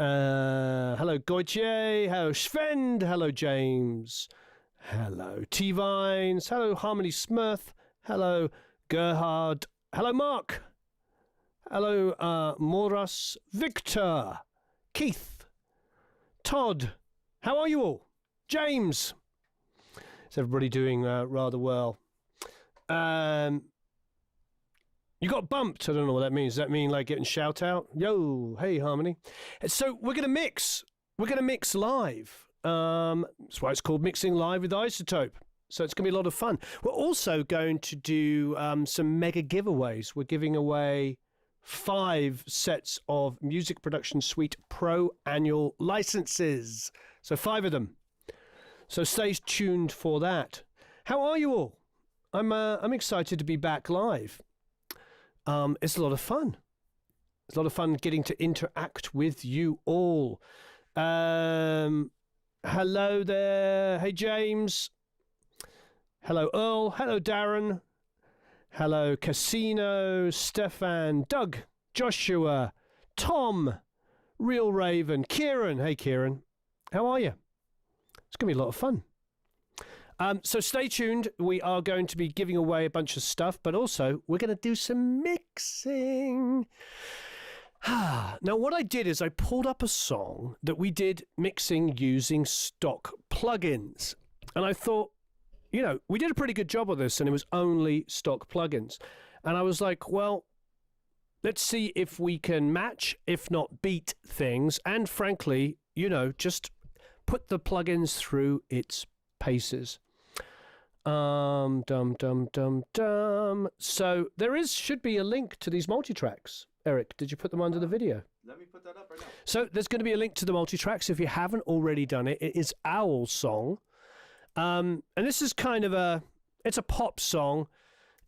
Hello, Goitier. Hello, Sven. Hello, James. Hello, T-Vines. Hello, Harmony Smurth. Hello, Gerhard. Hello, Mark. Hello, Moras. Victor. Keith. Todd. How are you all? James. Is everybody doing rather well? You got bumped. I don't know what that means. Does that mean like getting shout out? Yo, hey, Harmony. So we're going to mix. We're going to mix live. That's why it's called Mixing Live with iZotope. So it's going to be a lot of fun. We're also going to do some mega giveaways. We're giving away 5 sets of Music Production Suite Pro annual licenses. So 5 of them. So stay tuned for that. How are you all? I'm excited to be back live. It's a lot of fun. It's a lot of fun getting to interact with you all. Hello there. Hey, James. Hello, Earl. Hello, Darren. Hello, Casino, Stefan, Doug, Joshua, Tom, Real Raven, Kieran. Hey, Kieran. How are you? It's going to be a lot of fun. So stay tuned. We are going to be giving away a bunch of stuff, but also we're going to do some mixing. Now, what I did is I pulled up a song that we did mixing using stock plugins. And I thought, you know, we did a pretty good job of this, and it was only stock plugins. And I was like, well, let's see if we can match, if not beat things. And frankly, you know, just put the plugins through its paces. So there should be a link to these multi-tracks. Eric, did you put them under the video? Let me put that up right now. So there's going to be a link to the multi-tracks if you haven't already done it. It is Owl's song. And this is kind of it's a pop song,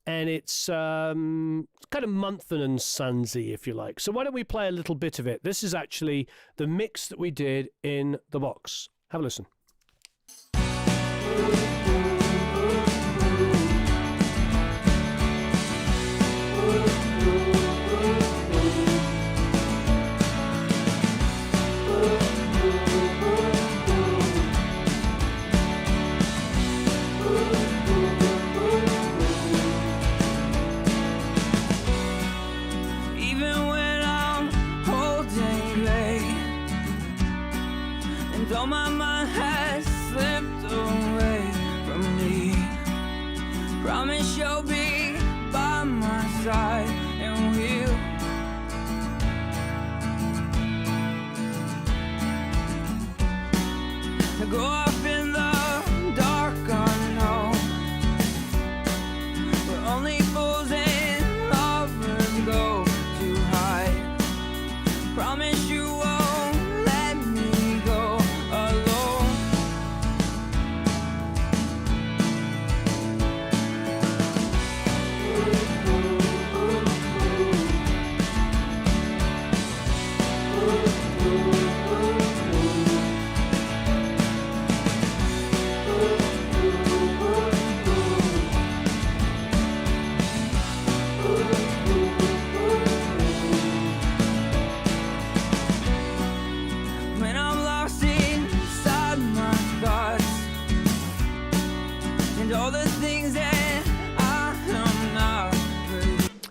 and it's kind of Mumford and Sonsy, if you like. So why don't we play a little bit of it? This is actually the mix that we did in the box. Have a listen. Though my mind has slipped away from me, promise you'll be by my side and we'll go off in the dark unknown, where only fools and lovers go to hide. Promise you won't let me go alone. When I'm lost inside my thoughts and all the things that I am not.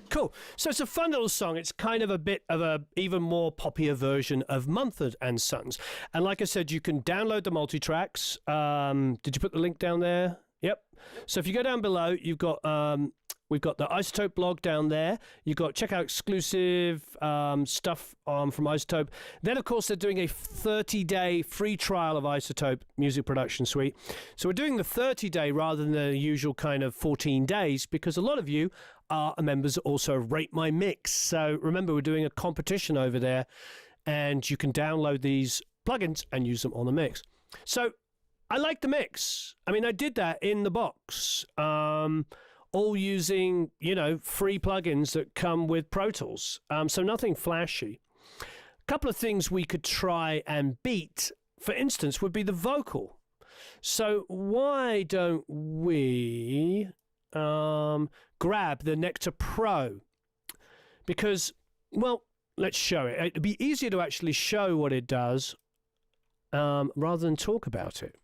Cool. So it's a fun little song. It's kind of a bit of a even more poppier version of Mumford and Sons. And like I said, you can download the multi-tracks. Did you put the link down there? Yep. So if you go down below, you've got we've got the iZotope blog down there. You've got check out exclusive stuff from iZotope. Then, of course, they're doing a 30-day free trial of iZotope Music Production Suite. So we're doing the 30-day rather than the usual kind of 14 days because a lot of you are members also of Rate My Mix. So remember, we're doing a competition over there, and you can download these plugins and use them on the mix. So I like the mix. I mean, I did that in the box. All using, you know, free plugins that come with Pro Tools. So nothing flashy. A couple of things we could try and beat, for instance, would be the vocal. So why don't we grab the Nectar Pro? Because, well, let's show it. It'd be easier to actually show what it does rather than talk about it.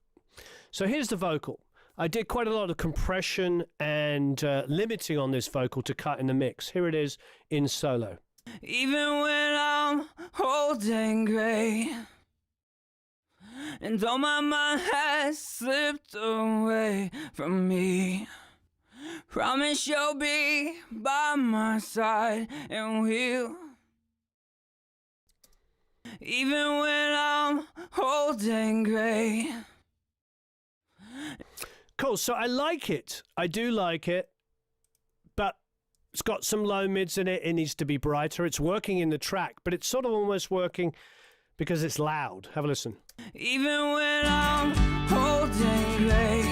So here's the vocal. I did quite a lot of compression and limiting on this vocal to cut in the mix. Here it is in solo. Even when I'm old and gray, and all my mind has slipped away from me, promise you'll be by my side and we'll. Even when I'm old and gray. Cool, so I like it. I do like it, but it's got some low mids in it. It needs to be brighter. It's working in the track, but it's sort of almost working because it's loud. Have a listen. Even when I'm old and gray,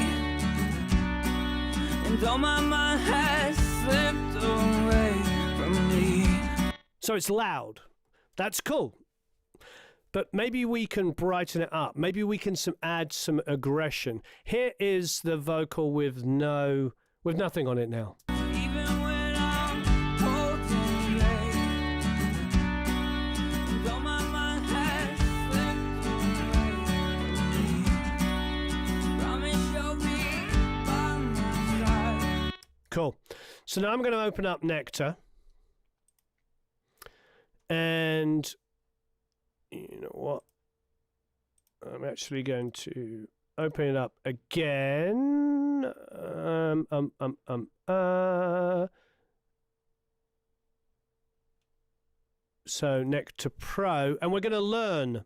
and all my mind has slipped away from me. So it's loud. That's cool. But maybe we can brighten it up. Maybe we can add some aggression. Here is the vocal with nothing on it now. Even when I'm old and gray, and all my mind has slipped away from me, promise you'll be by my side. Cool. So now I'm going to open up Nectar. And you know what? I'm actually going to open it up again. So Nectar Pro, and we're going to learn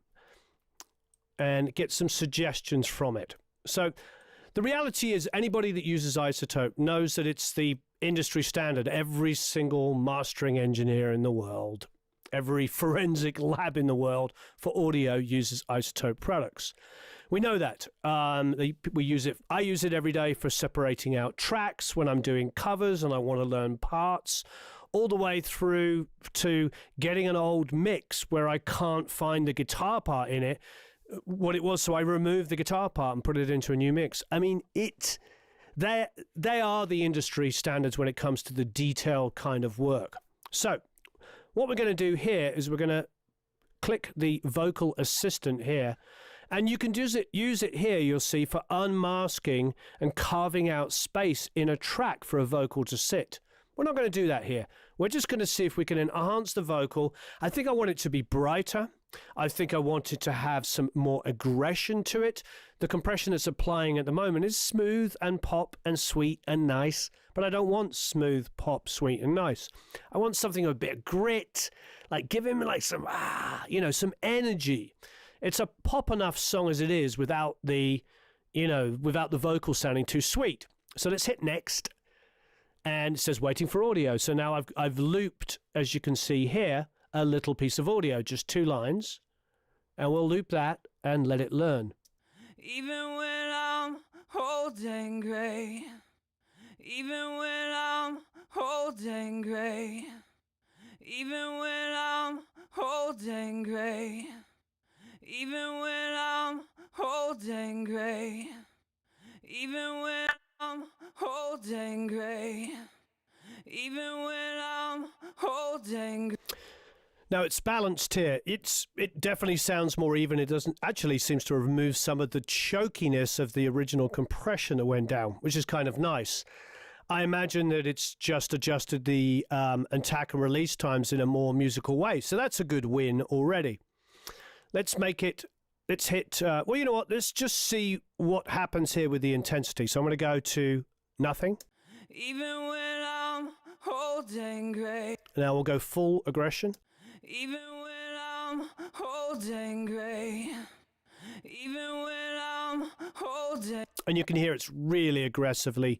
and get some suggestions from it. So the reality is anybody that uses iZotope knows that it's the industry standard. Every single mastering engineer in the world, every forensic lab in the world for audio uses iZotope products. We know that. We use it. I use it every day for separating out tracks when I'm doing covers and I want to learn parts, all the way through to getting an old mix where I can't find the guitar part in it, what it was, so I removed the guitar part and put it into a new mix. I mean, they are the industry standards when it comes to the detailed kind of work. So what we're going to do here is we're going to click the vocal assistant here, and you can use it here, you'll see, for unmasking and carving out space in a track for a vocal to sit. We're not going to do that here. We're just going to see if we can enhance the vocal. I think I want it to be brighter. I think I want it to have some more aggression to it. The compression it's applying at the moment is smooth and pop and sweet and nice, but I don't want smooth, pop, sweet and nice. I want something with a bit of grit, like give him like some, some energy. It's a pop enough song as it is without the vocal sounding too sweet. So let's hit next. And it says waiting for audio. So now I've looped, as you can see here, a little piece of audio, just 2 lines. And we'll loop that and let it learn. Even when I'm old and gray, even when I'm old and gray, even when I'm old and gray, even when I'm old and gray, even when I'm old and gray, even when I'm old and gray. Now it's balanced here. It definitely sounds more even. It doesn't actually seems to remove some of the chokiness of the original compression that went down, which is kind of nice. I imagine that it's just adjusted the attack and release times in a more musical way. So that's a good win already. Let's hit, well, you know what? Let's just see what happens here with the intensity. So I'm going to go to nothing. Even when I'm old and gray. Now we'll go full aggression. Even when I'm old and gray. Even when I'm old and you can hear it's really aggressively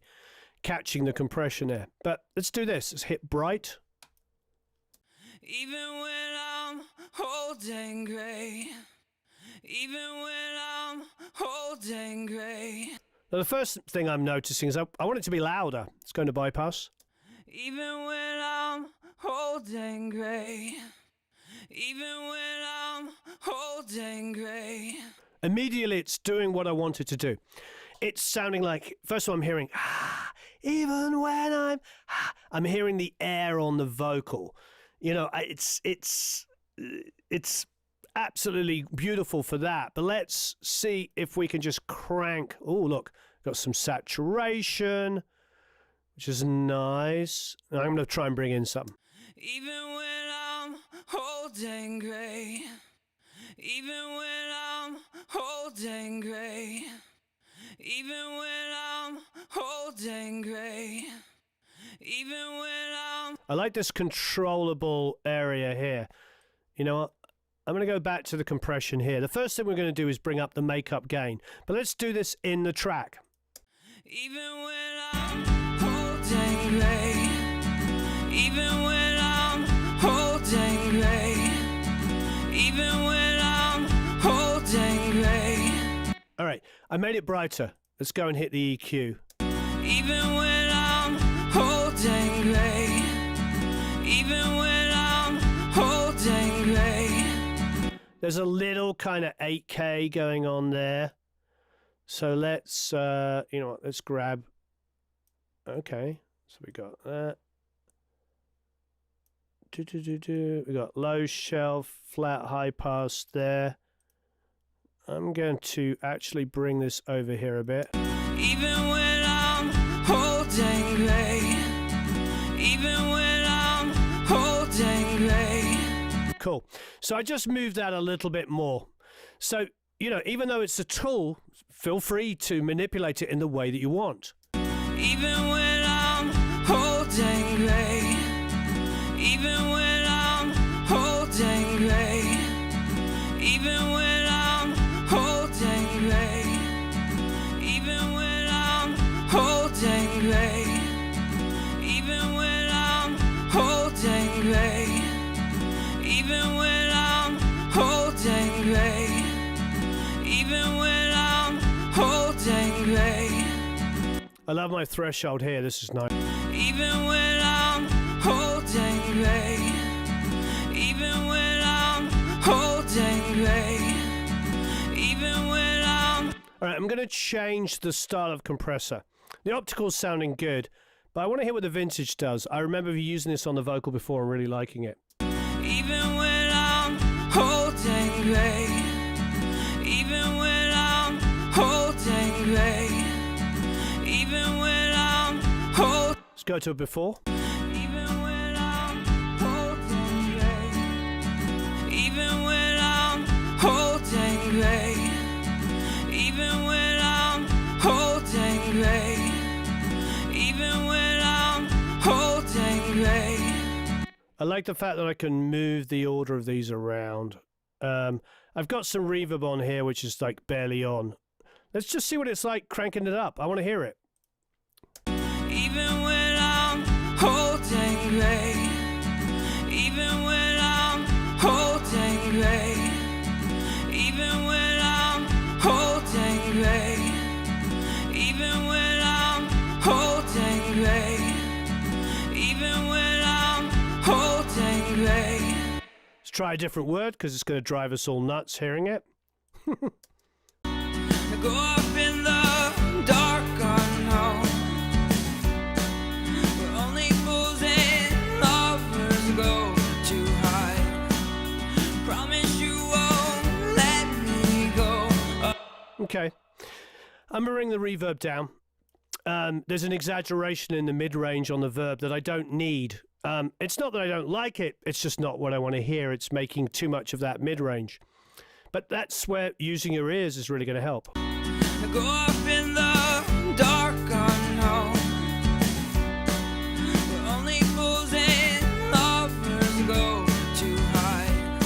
catching the compression there. But let's do this. Let's hit bright. Even when I'm old and gray. Even when I'm old and gray. Now the first thing I'm noticing is I want it to be louder. It's going to bypass. Even when I'm old and gray. Even when I'm old and gray. Immediately it's doing what I want it to do. It's sounding like, first of all I'm hearing, even when I'm hearing the air on the vocal. You know, it's it's absolutely beautiful for that. But let's see if we can just crank. Oh, look, got some saturation, which is nice. I'm going to try and bring in something. Even when I'm holding gray, even when I'm holding gray, even when I'm holding gray, even when I'm... I like this controllable area here. You know what? I'm going to go back to the compression here. The first thing we're going to do is bring up the makeup gain. But let's do this in the track. Even when I'm holding gray, even when I'm holding gray, even when I'm holding gray. All right, I made it brighter. Let's go and hit the EQ. Even when I'm holding gray, even when I'm holding gray. There's a little kind of 8K going on there. So let's, you know what, let's grab. Okay, so we got that. We got low shelf, flat, high pass there. I'm going to actually bring this over here a bit. Even when I'm holding gray, even when I'm holding gray. Cool. So I just moved that a little bit more. So, you know, even though it's a tool, feel free to manipulate it in the way that you want. Even when I'm holding gray, even when I'm holding gray, even when I'm holding gray, even when I'm holding gray, even when I'm holding gray, even when I'm holding gray, even when I'm holding gray. I love my threshold here. This is nice. Even when I'm holding gray, even when I'm holding gray, even when I'm... All right, I'm going to change the style of compressor. The optical's sounding good, but I want to hear what the vintage does. I remember using this on the vocal before and really liking it. Even when I'm holding gray, even when I'm holding gray, even when I'm holding... Let's go to it before. Even when I'm holding gray, even when I'm holding gray, even when I'm holding gray, even when I'm holding gray. I like the fact that I can move the order of these around. I've got some reverb on here, which is like barely on. Let's just see what it's like cranking it up. I want to hear it. Even when I'm holding gray, even when I'm holding gray, even when I'm holding gray, even when I'm holding gray, even when I'm holding gray. Let's try a different word because it's going to drive us all nuts hearing it. Go up in the dark unknown, where only fools and lovers go to hide. Promise you won't let me go. Okay. I'm going to bring the reverb down. There's an exaggeration in the mid-range on the verb that I don't need. It's not that I don't like it, it's just not what I want to hear. It's making too much of that mid-range. But that's where using your ears is really going to help. Go up in the dark unknown, where only fools and lovers go to hide.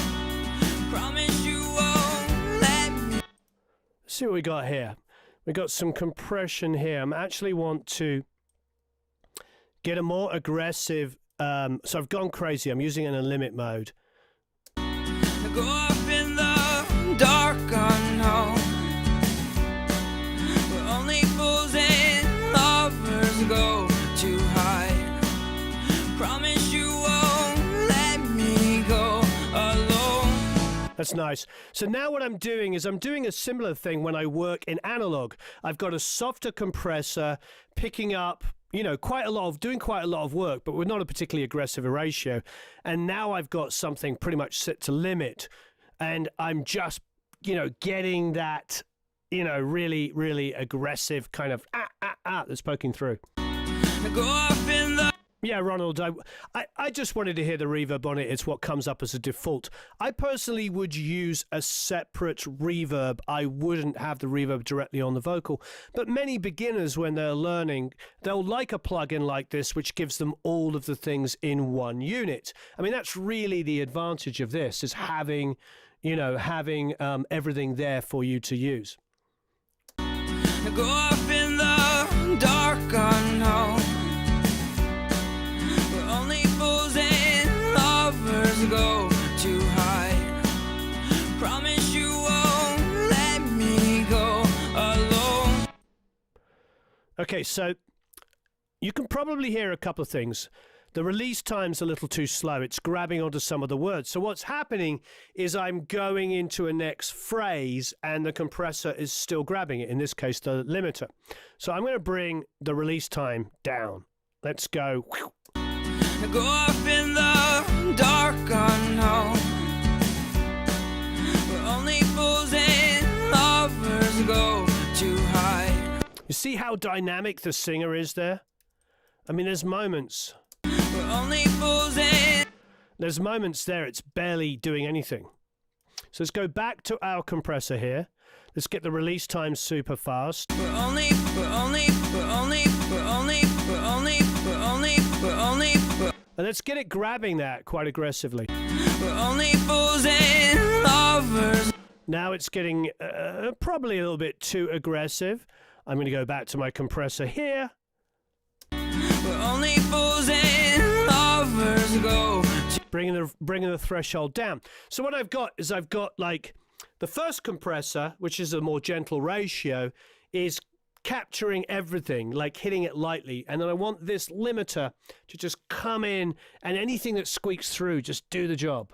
Promise you won't let me. Let's see what we got here. We got some compression here. I actually want to get a more aggressive. So I've gone crazy. I'm using it in a limit mode. Go up in the dark unknown, where only fools and lovers go to hide. Promise you won't let me go alone. That's nice. So now what I'm doing is I'm doing a similar thing when I work in analog. I've got a softer compressor picking up, doing quite a lot of work, but with not a particularly aggressive ratio. And now I've got something pretty much set to limit, and I'm just, getting that, really, really aggressive kind of that's poking through. Go off in the Yeah, Ronald, I just wanted to hear the reverb on it. It's what comes up as a default. I personally would use a separate reverb. I wouldn't have the reverb directly on the vocal. But many beginners, when they're learning, they'll like a plugin like this, which gives them all of the things in one unit. I mean, that's really the advantage of this, is having everything there for you to use. go off in the dark unknown. Where only fools and lovers go to hide. Promise you won't let me go alone. Okay, so you can probably hear a couple of things. The release time's a little too slow. It's grabbing onto some of the words. So what's happening is I'm going into a next phrase and the compressor is still grabbing it, in this case, the limiter. So I'm going to bring the release time down. Let's go. Go off in the dark unknown. Where only fools and lovers go to hide. You see how dynamic the singer is there? I mean, there's moments. Only fools and There's moments there it's barely doing anything. So let's go back to our compressor here. Let's get the release time super fast. And let's get it grabbing that quite aggressively. only fools and lovers. Now it's getting probably a little bit too aggressive. I'm going to go back to my compressor here. Only fools and lovers go. Bringing the threshold down. So what I've got is like the first compressor, which is a more gentle ratio, is capturing everything, like hitting it lightly. And then I want this limiter to just come in, and anything that squeaks through, just do the job.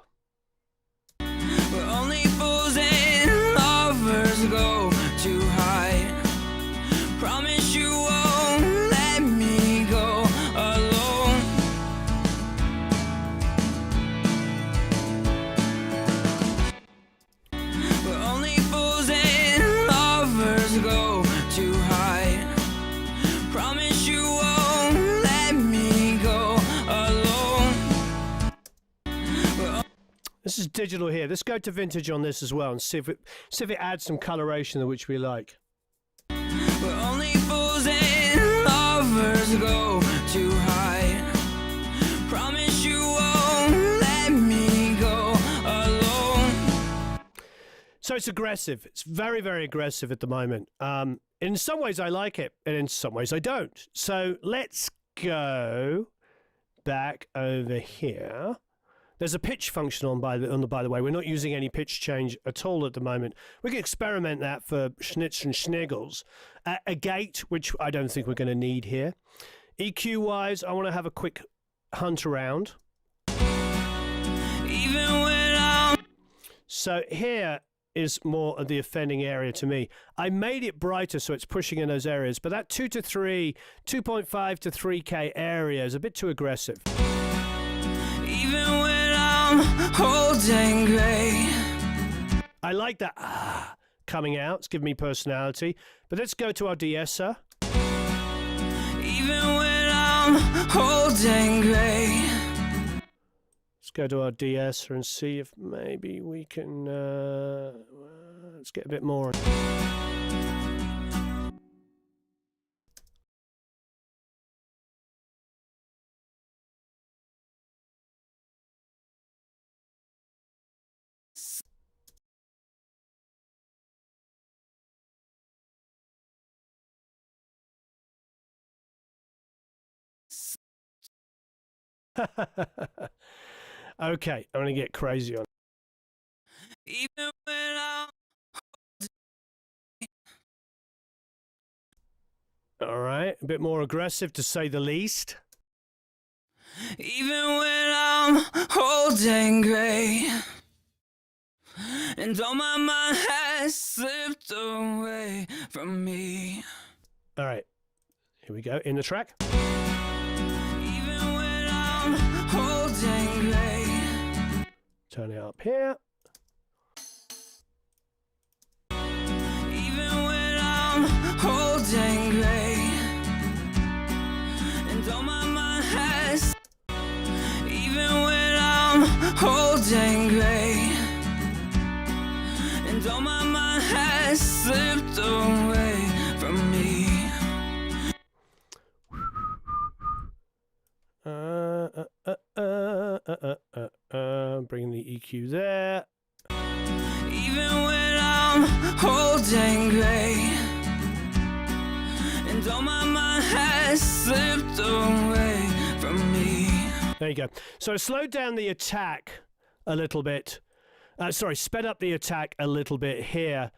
Only fools and lovers go to hide. Promise you won't let me go alone. Only fools and lovers go to hide. Promise you won't let me go alone. This is digital here. Let's go to vintage on this as well and see if it adds some coloration which we like. Only fools and lovers go to hide. Promise you won't let me go alone. So it's aggressive. It's very, very aggressive at the moment. In some ways I like it, and in some ways I don't. So let's go back over here. There's a pitch function on by the way. We're not using any pitch change at all at the moment. We can experiment that for schnitz and schniggles. A gate, which I don't think we're going to need here. EQ-wise, I want to have a quick hunt around. Even when I'm So here is more of the offending area to me. I made it brighter so it's pushing in those areas, but that 2 to 3, 2.5 to 3K area is a bit too aggressive. even when I'm holding gray. I like that coming out. It's giving me personality. But let's go to our de-esser. Even when I'm holding gray. Let's go to our de-esser and see if maybe we can... let's get a bit more. Okay, I'm going to get crazy on it. Even when I'm All right, a bit more aggressive to say the least. even when I'm holding gray. And all my mind has slipped away from me. All right, here we go, in the track. Turn it up here. Even when I'm holding great, and all my mind has. Even when I'm holding great, and all my mind has slipped away from me. Bring the EQ there. Even when I'm holding great, and all my mind has slipped away from me. There you go. So I slowed down the attack a little bit. Sped up the attack a little bit here.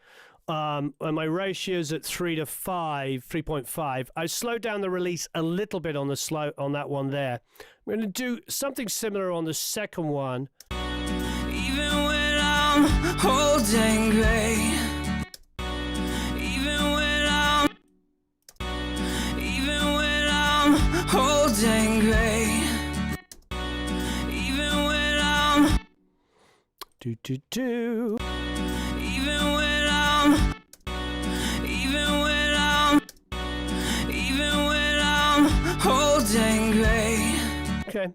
And my ratio's at 3.5. I slowed down the release a little bit on that one there. I'm going to do something similar on the second one. Even when I'm holding great, even when I'm holding great, even when I'm do. even when I'm holding great. Okay.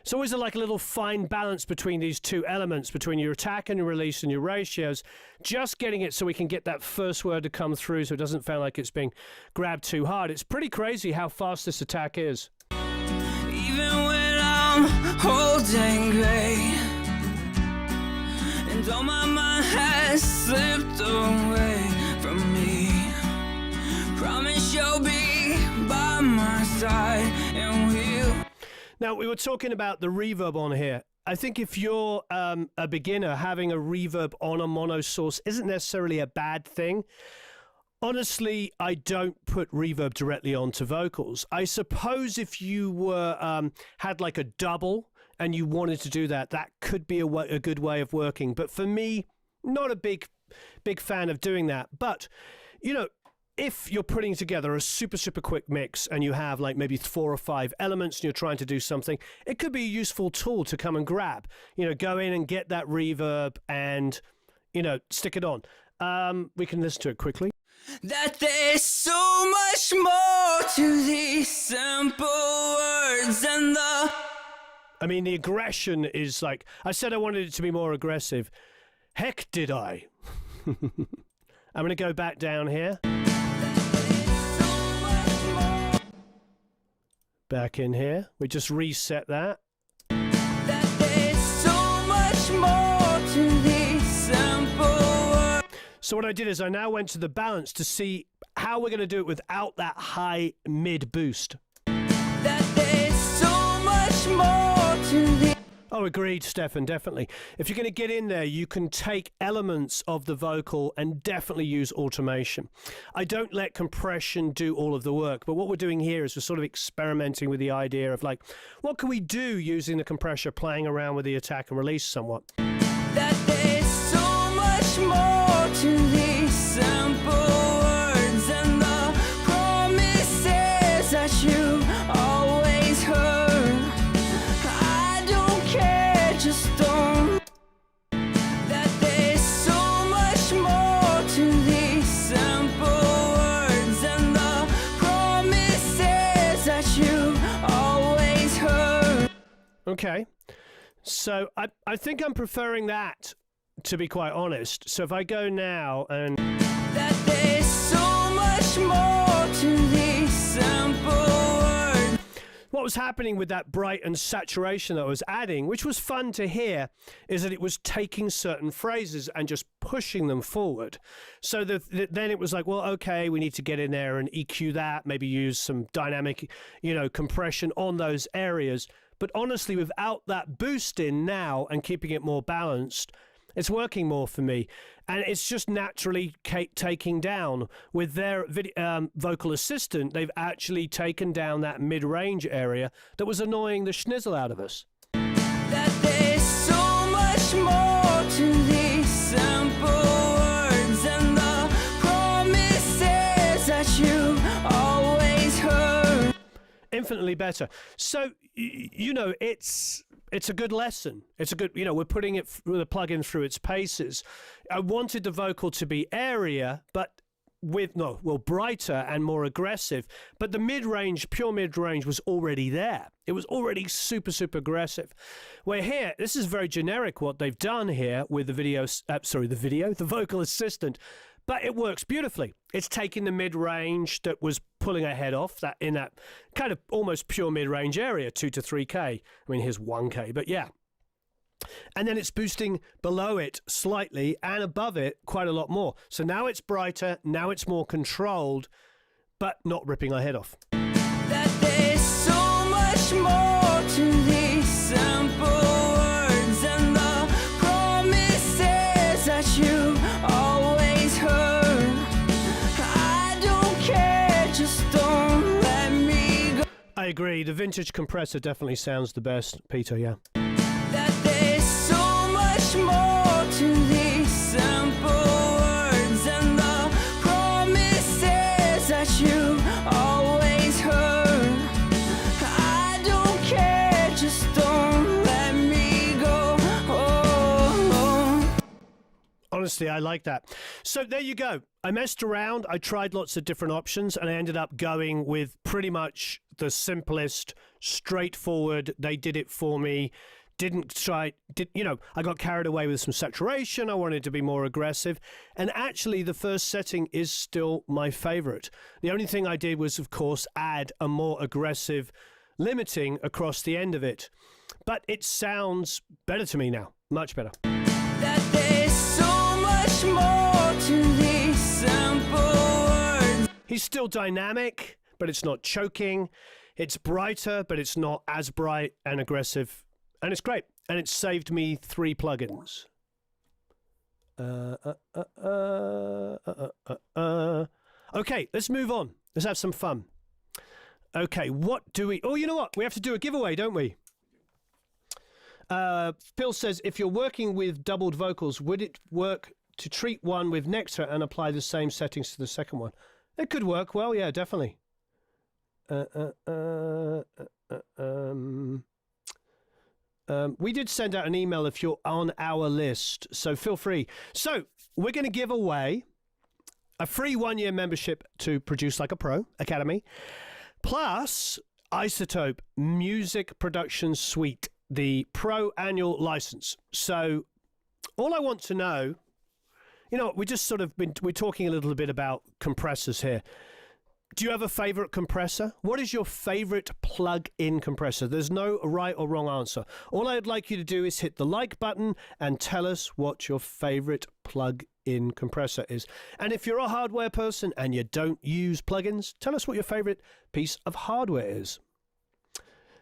It's always like a little fine balance between these two elements, between your attack and your release and your ratios. Just getting it so we can get that first word to come through so it doesn't feel like it's being grabbed too hard. It's pretty crazy how fast this attack is. Even when I'm holding great, and all my mind has slipped away from me. Promise you'll be by my side and we'll. Now, we were talking about the reverb on here. I think if you're a beginner, having a reverb on a mono source isn't necessarily a bad thing. Honestly, I don't put reverb directly onto vocals. I suppose if you were had like a double and you wanted to do that, that could be a good way of working. But for me, not a big fan of doing that. But, you know, if you're putting together a super quick mix and you have like maybe 4 or 5 elements and you're trying to do something, it could be a useful tool to come and grab. You know, go in and get that reverb and, you know, stick it on. We can listen to it quickly. That there's so much more to these simple words and the. I mean, the aggression is like, I said I wanted it to be more aggressive. Heck did I. I'm going to go back down here. Back in here. We just reset that. That there's so much more to these simple words. So what I did is I now went to the balance to see how we're going to do it without that high mid boost. That there's so much more to these. Oh, agreed, Stefan, definitely. If you're going to get in there, you can take elements of the vocal and definitely use automation. I don't let compression do all of the work, but what we're doing here is we're sort of experimenting with the idea of like, what can we do using the compressor, playing around with the attack and release somewhat. That there's so much more to these simple words and the promises that you always heard. Just don't. That there's so much more to these simple words and the promises that you always heard. Okay, so I think I'm preferring that, to be quite honest. So if I go now and that there's so much more to these simple words. What was happening with that bright and saturation that I was adding, which was fun to hear, is that it was taking certain phrases and just pushing them forward. So then it was like, well, okay, we need to get in there and EQ that, maybe use some dynamic, you know, compression on those areas. But honestly, without that boost in now and keeping it more balanced, it's working more for me. And it's just naturally taking down. With their vocal assistant, they've actually taken down that mid-range area that was annoying the schnizzle out of us. That there's so much more to these simple words and the promises that you always heard. Infinitely better. So, you know, it's it's a good lesson. It's a good, you know, we're putting it the plugin through its paces. I wanted the vocal to be airier, but brighter and more aggressive. But the mid-range, pure mid-range was already there. It was already super, super aggressive. Where here, this is very generic what they've done here with the vocal assistant. But it works beautifully. It's taking the mid-range that was pulling our head off, that in that kind of almost pure mid-range area, 2 to 3K. I mean, here's 1K, but yeah. And then it's boosting below it slightly and above it quite a lot more. So now it's brighter, now it's more controlled, but not ripping our head off. That there's so much more to these simple words and the promises that you always heard. I don't care, just don't let me go. I agree. The vintage compressor definitely sounds the best, Peter, yeah. That there's so much more to these simple words and the promises that you always heard. I don't care, just don't let me go. Honestly, I like that. So there you go. I messed around. I tried lots of different options, and I ended up going with pretty much the simplest, straightforward. They did it for me. I got carried away with some saturation. I wanted to be more aggressive. And actually, the first setting is still my favorite. The only thing I did was, of course, add a more aggressive limiting across the end of it. But it sounds better to me now. Much better. That there's so much more to these simple words. He's still dynamic, but it's not choking. It's brighter, but it's not as bright and aggressive. And it's great. And it saved me 3 plugins. Okay, let's move on. Let's have some fun. Okay, what do we... Oh, you know what? We have to do a giveaway, don't we? Phil says, if you're working with doubled vocals, would it work to treat one with Nectar and apply the same settings to the second one? It could work well, yeah, definitely. We did send out an email if you're on our list, so feel free. So we're going to give away a free 1-year membership to Produce Like a Pro Academy, plus iZotope Music Production Suite, the Pro annual license. So all I want to know, you know, we're talking a little bit about compressors here. Do you have a favorite compressor? What is your favorite plug-in compressor? There's no right or wrong answer. All I'd like you to do is hit the like button and tell us what your favorite plug-in compressor is. And if you're a hardware person and you don't use plugins, tell us what your favorite piece of hardware is.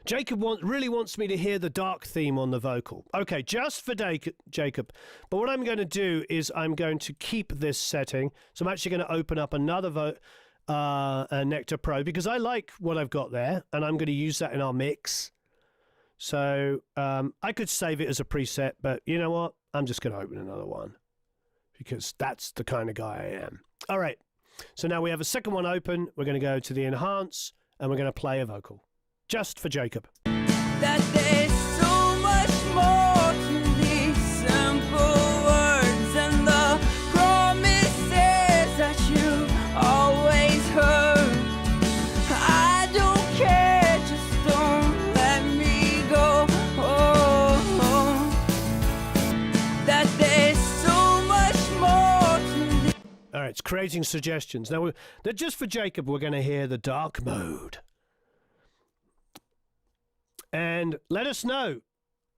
Jacob really wants me to hear the dark theme on the vocal. Okay, just for Jacob. But what I'm going to do is I'm going to keep this setting. So I'm actually going to open up another Nectar Pro because I like what I've got there, and I'm going to use that in our mix. So I could save it as a preset, but you know what? I'm just going to open another one because that's the kind of guy I am. All right. So now we have a second one open. We're going to go to the enhance, and we're going to play a vocal just for Jacob. That there's so much more to these simple words and the promises that you always heard. I don't care, just don't let me go. That there's so much more to these. All right, it's creating suggestions. Now, just for Jacob, we're going to hear the dark mode. And let us know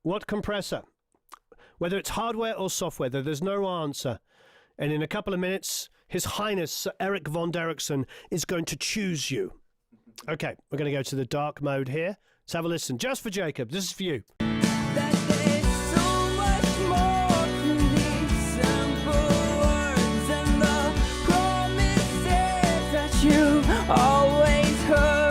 what compressor, whether it's hardware or software. There's no answer. And in a couple of minutes, His Highness Sir Eric von Derrickson is going to choose you. Okay, we're going to go to the dark mode here. Let's have a listen. Just for Jacob. This is for you. That there's so much more to these simple words and the promises that you always heard.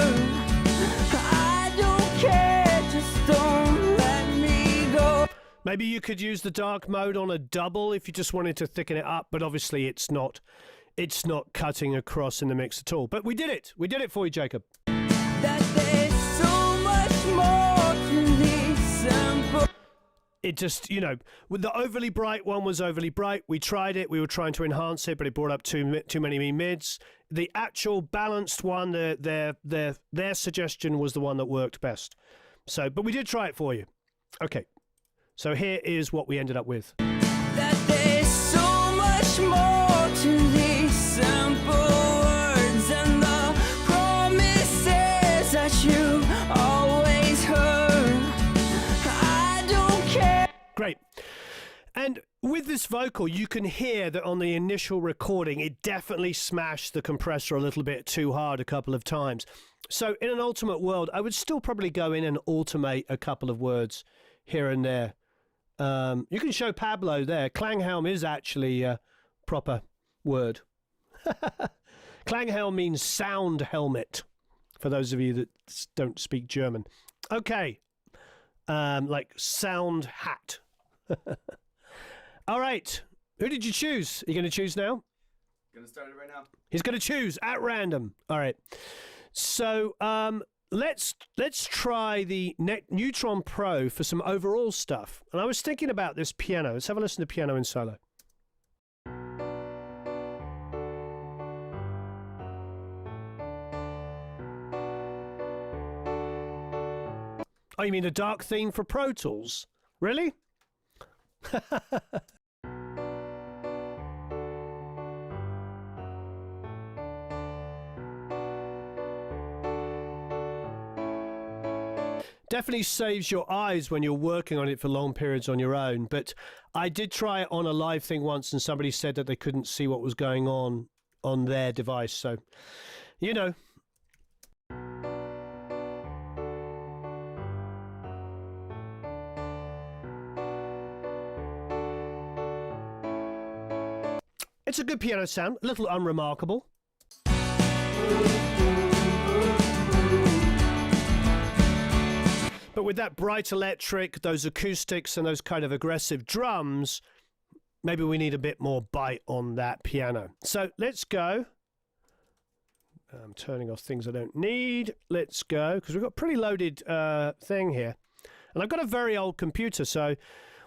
Maybe you could use the dark mode on a double if you just wanted to thicken it up, but obviously it's not cutting across in the mix at all. But we did it. We did it for you, Jacob. That there's so much more to these simple it just, you know, with the overly bright one was overly bright. We tried it. We were trying to enhance it, but it brought up too many mids. The actual balanced one, their suggestion was the one that worked best. So, but we did try it for you. Okay. So here is what we ended up with. That there's so much more to these simple words and the promises that you always heard. I don't care. Great. And with this vocal, you can hear that on the initial recording, it definitely smashed the compressor a little bit too hard a couple of times. So in an ultimate world, I would still probably go in and automate a couple of words here and there. You can show Pablo there. Klanghelm is actually a proper word. Klanghelm means sound helmet, for those of you that don't speak German. Okay. Like sound hat. All right. Who did you choose? Are you going to choose now? Gonna start it right now. He's going to choose at random. All right. So let's try the Neutron Pro for some overall stuff. And I was thinking about this piano. Let's have a listen to piano in solo. Oh, you mean a dark theme for Pro Tools? Really? Definitely saves your eyes when you're working on it for long periods on your own. But I did try it on a live thing once, and somebody said that they couldn't see what was going on their device. So, you know. It's a good piano sound, a little unremarkable. But with that bright electric, those acoustics, and those kind of aggressive drums, maybe we need a bit more bite on that piano. So let's go. I'm turning off things I don't need. Let's go, because we've got a pretty loaded thing here. And I've got a very old computer, so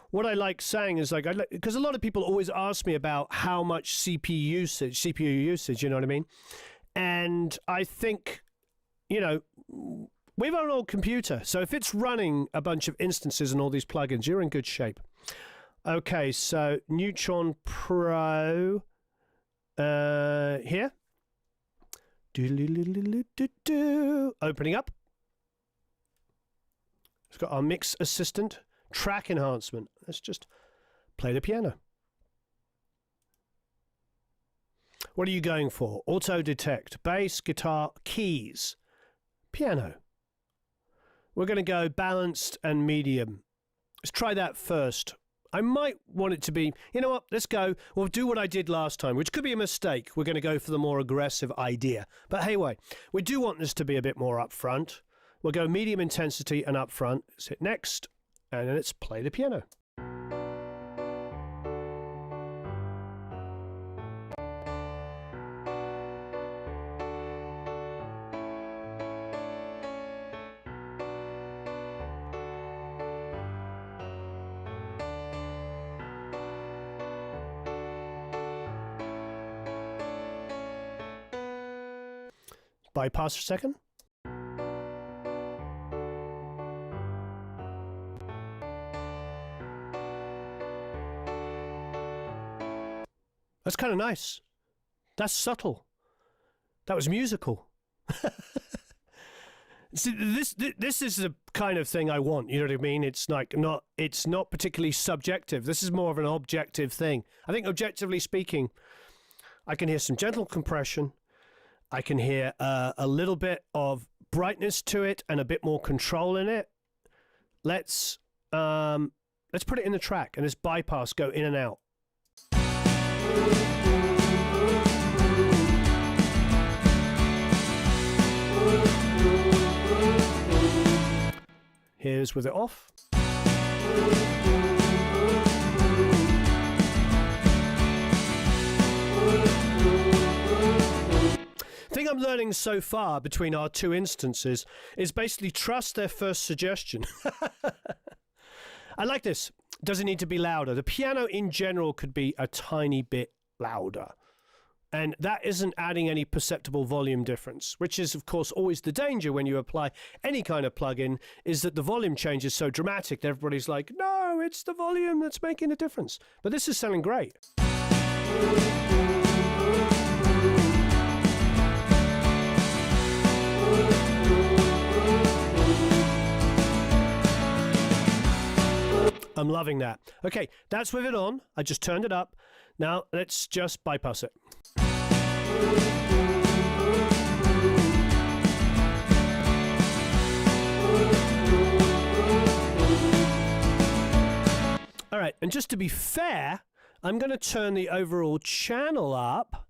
what I like saying is, like, because a lot of people always ask me about how much CPU usage, you know what I mean? And I think, you know, we have an old computer, so if it's running a bunch of instances and all these plugins, you're in good shape. Okay, so Neutron Pro here. Opening up. It's got our mix assistant. Track enhancement. Let's just play the piano. What are you going for? Auto detect, bass, guitar, keys, piano. We're going to go balanced and medium. Let's try that first. I might want it to be, you know what, let's go. We'll do what I did last time, which could be a mistake. We're going to go for the more aggressive idea. But hey, wait, we do want this to be a bit more upfront. We'll go medium intensity and upfront. Let's hit next. And then let's play the piano. Bypass for a second. That's kind of nice. That's subtle. That was musical. See, this is the kind of thing I want. You know what I mean? It's like it's not particularly subjective. This is more of an objective thing. I think objectively speaking, I can hear some gentle compression. I can hear a little bit of brightness to it and a bit more control in it. Let's put it in the track and let's bypass, go in and out. Here's with it off. Thing I'm learning so far between our two instances is basically trust their first suggestion. I like this. Does it need to be louder? The piano in general could be a tiny bit louder. And that isn't adding any perceptible volume difference, which is, of course, always the danger when you apply any kind of plugin, is that the volume change is so dramatic that everybody's like, no, it's the volume that's making a difference. But this is sounding great. I'm loving that. Okay, that's with it on. I just turned it up. Now let's just bypass it. All right, and just to be fair, I'm going to turn the overall channel up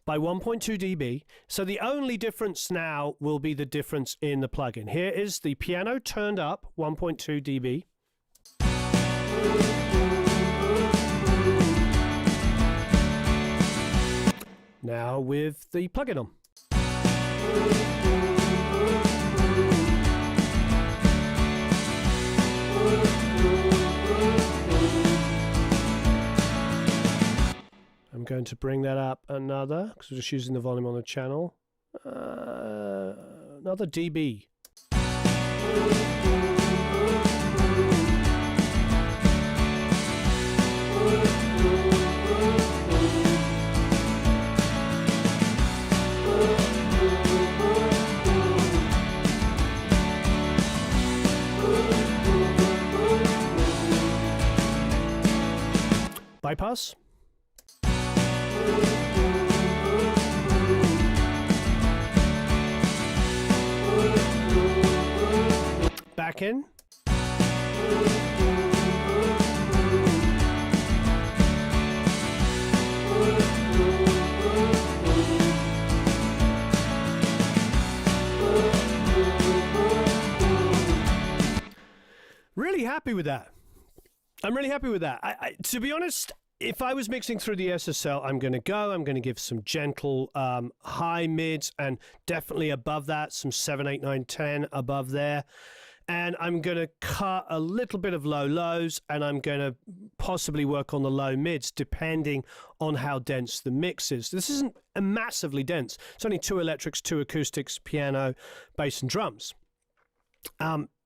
by 1.2 dB. So the only difference now will be the difference in the plugin. Here is the piano turned up 1.2 dB. Now with the plugin on. I'm going to bring that up another, because we're just using the volume on the channel. Another dB. Bypass. Back in. Really happy with that. I'm really happy with that. To be honest, if I was mixing through the SSL, I'm going to give some gentle high mids and definitely above that, some 7, 8, 9, 10 above there. And I'm going to cut a little bit of low lows, and I'm going to possibly work on the low mids depending on how dense the mix is. This isn't massively dense. It's only 2 electrics, 2 acoustics, piano, bass and drums.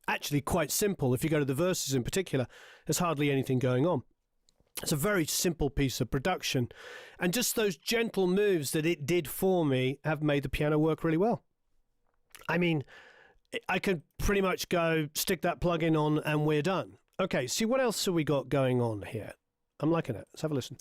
Actually quite simple. If you go to the verses in particular, there's hardly anything going on. It's a very simple piece of production. And just those gentle moves that it did for me have made the piano work really well. I mean, I could pretty much go stick that plugin on and we're done. Okay, see what else have we got going on here? I'm liking it. Let's have a listen.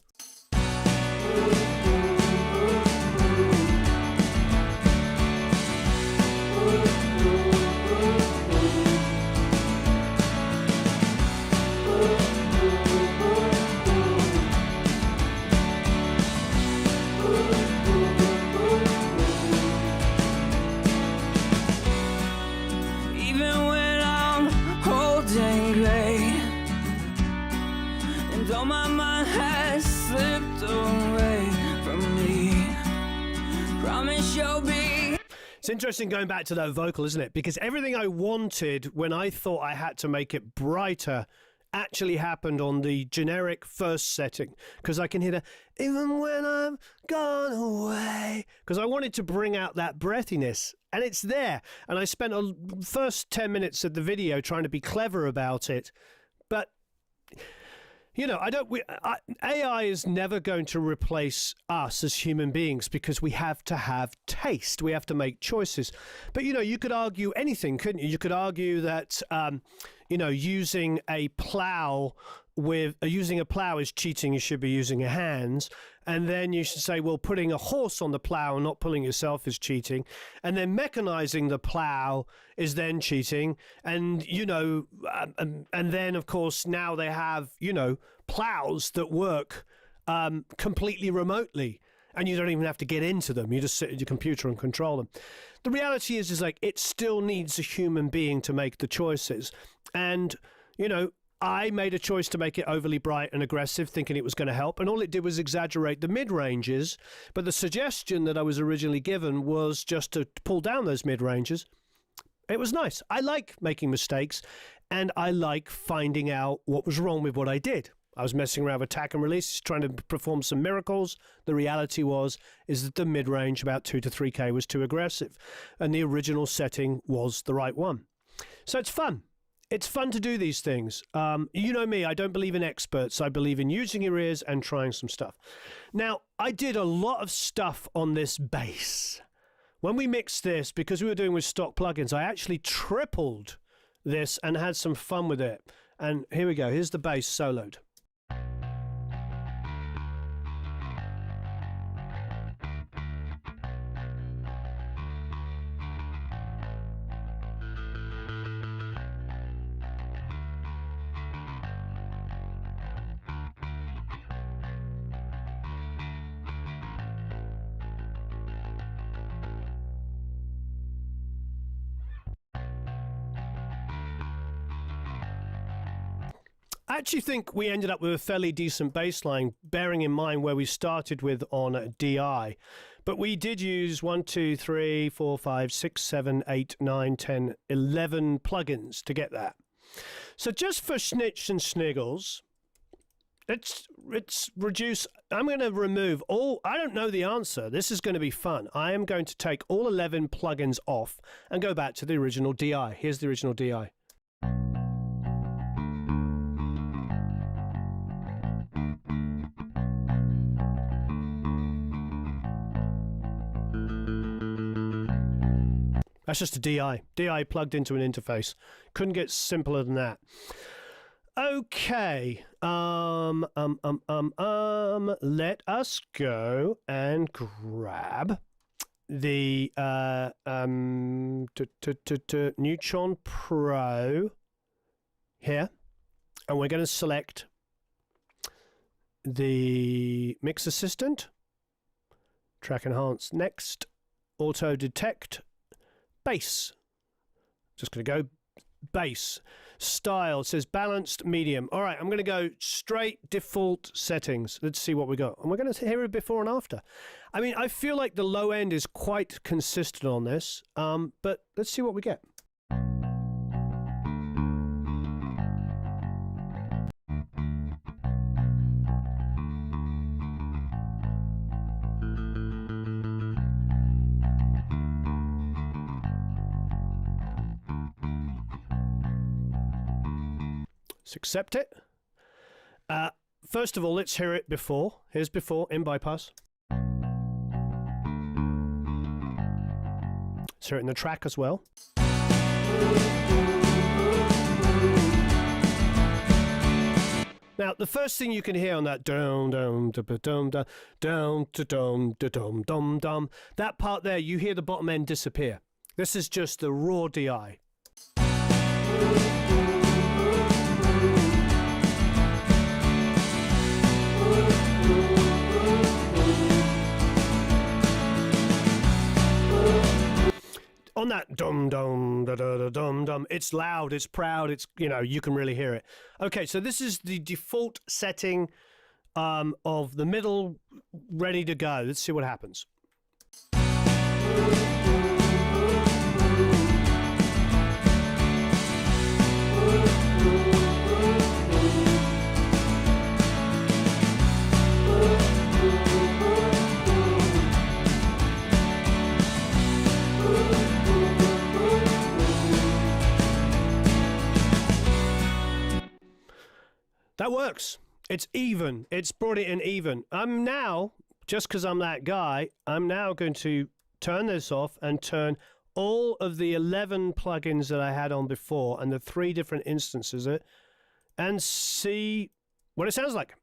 Though my mind has slipped away from me, promise you'll be. It's interesting going back to that vocal, isn't it? Because everything I wanted when I thought I had to make it brighter actually happened on the generic first setting. Because I can hear the, even when I'm gone away. Because I wanted to bring out that breathiness. And it's there. And I spent the first 10 minutes of the video trying to be clever about it. But you know, AI is never going to replace us as human beings because we have to have taste. We have to make choices. But, you know, you could argue anything, couldn't you? You could argue that, you know, using a plow is cheating. You should be using your hands. And then you should say, well, putting a horse on the plow and not pulling yourself is cheating. And then mechanizing the plow is then cheating. And, you know, and then, of course, now they have, you know, plows that work completely remotely. And you don't even have to get into them. You just sit at your computer and control them. The reality is like, it still needs a human being to make the choices. And, you know, I made a choice to make it overly bright and aggressive, thinking it was going to help, and all it did was exaggerate the mid-ranges, but the suggestion that I was originally given was just to pull down those mid-ranges. It was nice. I like making mistakes, and I like finding out what was wrong with what I did. I was messing around with attack and release, trying to perform some miracles. The reality is that the mid-range, about 2 to 3K, was too aggressive, and the original setting was the right one. So it's fun. It's fun to do these things. You know me, I don't believe in experts. I believe in using your ears and trying some stuff. Now, I did a lot of stuff on this bass. When we mixed this, because we were doing with stock plugins, I actually tripled this and had some fun with it. And here we go. Here's the bass soloed. I actually think we ended up with a fairly decent bass line, bearing in mind where we started with on DI. But we did use 1, 2, 3, 4, 5, 6, 7, 8, 9, 10, 11 plugins to get that. So just for snitch and sniggles, let's reduce. I'm going to remove all. I don't know the answer. This is going to be fun. I am going to take all 11 plugins off and go back to the original DI. Here's the original DI. That's just a DI. DI plugged into an interface. Couldn't get simpler than that. Okay. Let us go and grab the Neutron Pro here, and we're going to select the Mix Assistant, Track Enhance next, Auto Detect, Bass. Just going to go bass. Style says balanced medium. All right, I'm going to go straight default settings. Let's see what we got. And we're going to hear it before and after. I mean, I feel like the low end is quite consistent on this, but let's see what we get. Let's accept it. First of all, let's hear it before. Here's before in bypass. Let's hear it in the track as well. Now, the first thing you can hear on that dum dum dum dum dum dum dum dum dum dum, that part there, you hear the bottom end disappear. This is just the raw DI. On that dum dum da da da dum dum, it's loud, it's proud, it's, you know, you can really hear it. Okay, so this is the default setting of the middle, ready to go. Let's see what happens. That works. It's even. It's brought it in even. I'm now, just because I'm that guy, I'm now going to turn this off and turn all of the 11 plugins that I had on before and the 3 different instances of it and see what it sounds like.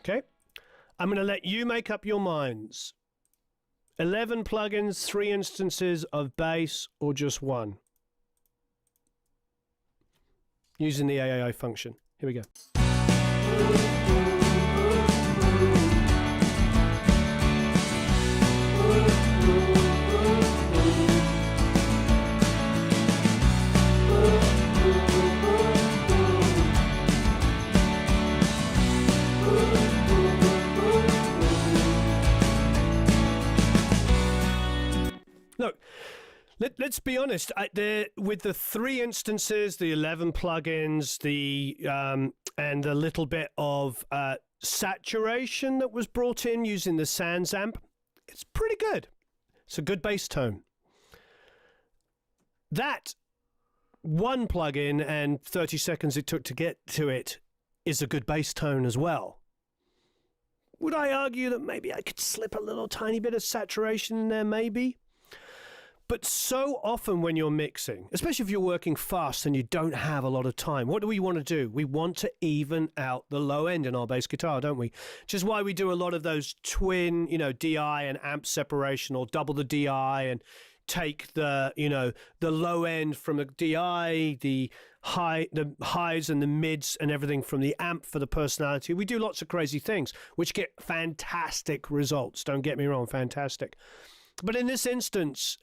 Okay, I'm going to let you make up your minds. 11 plugins, 3 instances of bass, or just 1? Using the AAI function. Here we go. let's be honest. With the 3 instances, the 11 plugins, and a little bit of saturation that was brought in using the Sans amp, it's pretty good. It's a good bass tone. That one plugin and 30 seconds it took to get to it is a good bass tone as well. Would I argue that maybe I could slip a little tiny bit of saturation in there, maybe? But so often when you're mixing, especially if you're working fast and you don't have a lot of time, what do we want to do? We want to even out the low end in our bass guitar, don't we? Which is why we do a lot of those twin, DI and amp separation, or double the DI and take the low end from the DI, the highs and the mids and everything from the amp for the personality. We do lots of crazy things, which get fantastic results. Don't get me wrong, fantastic. But in this instance,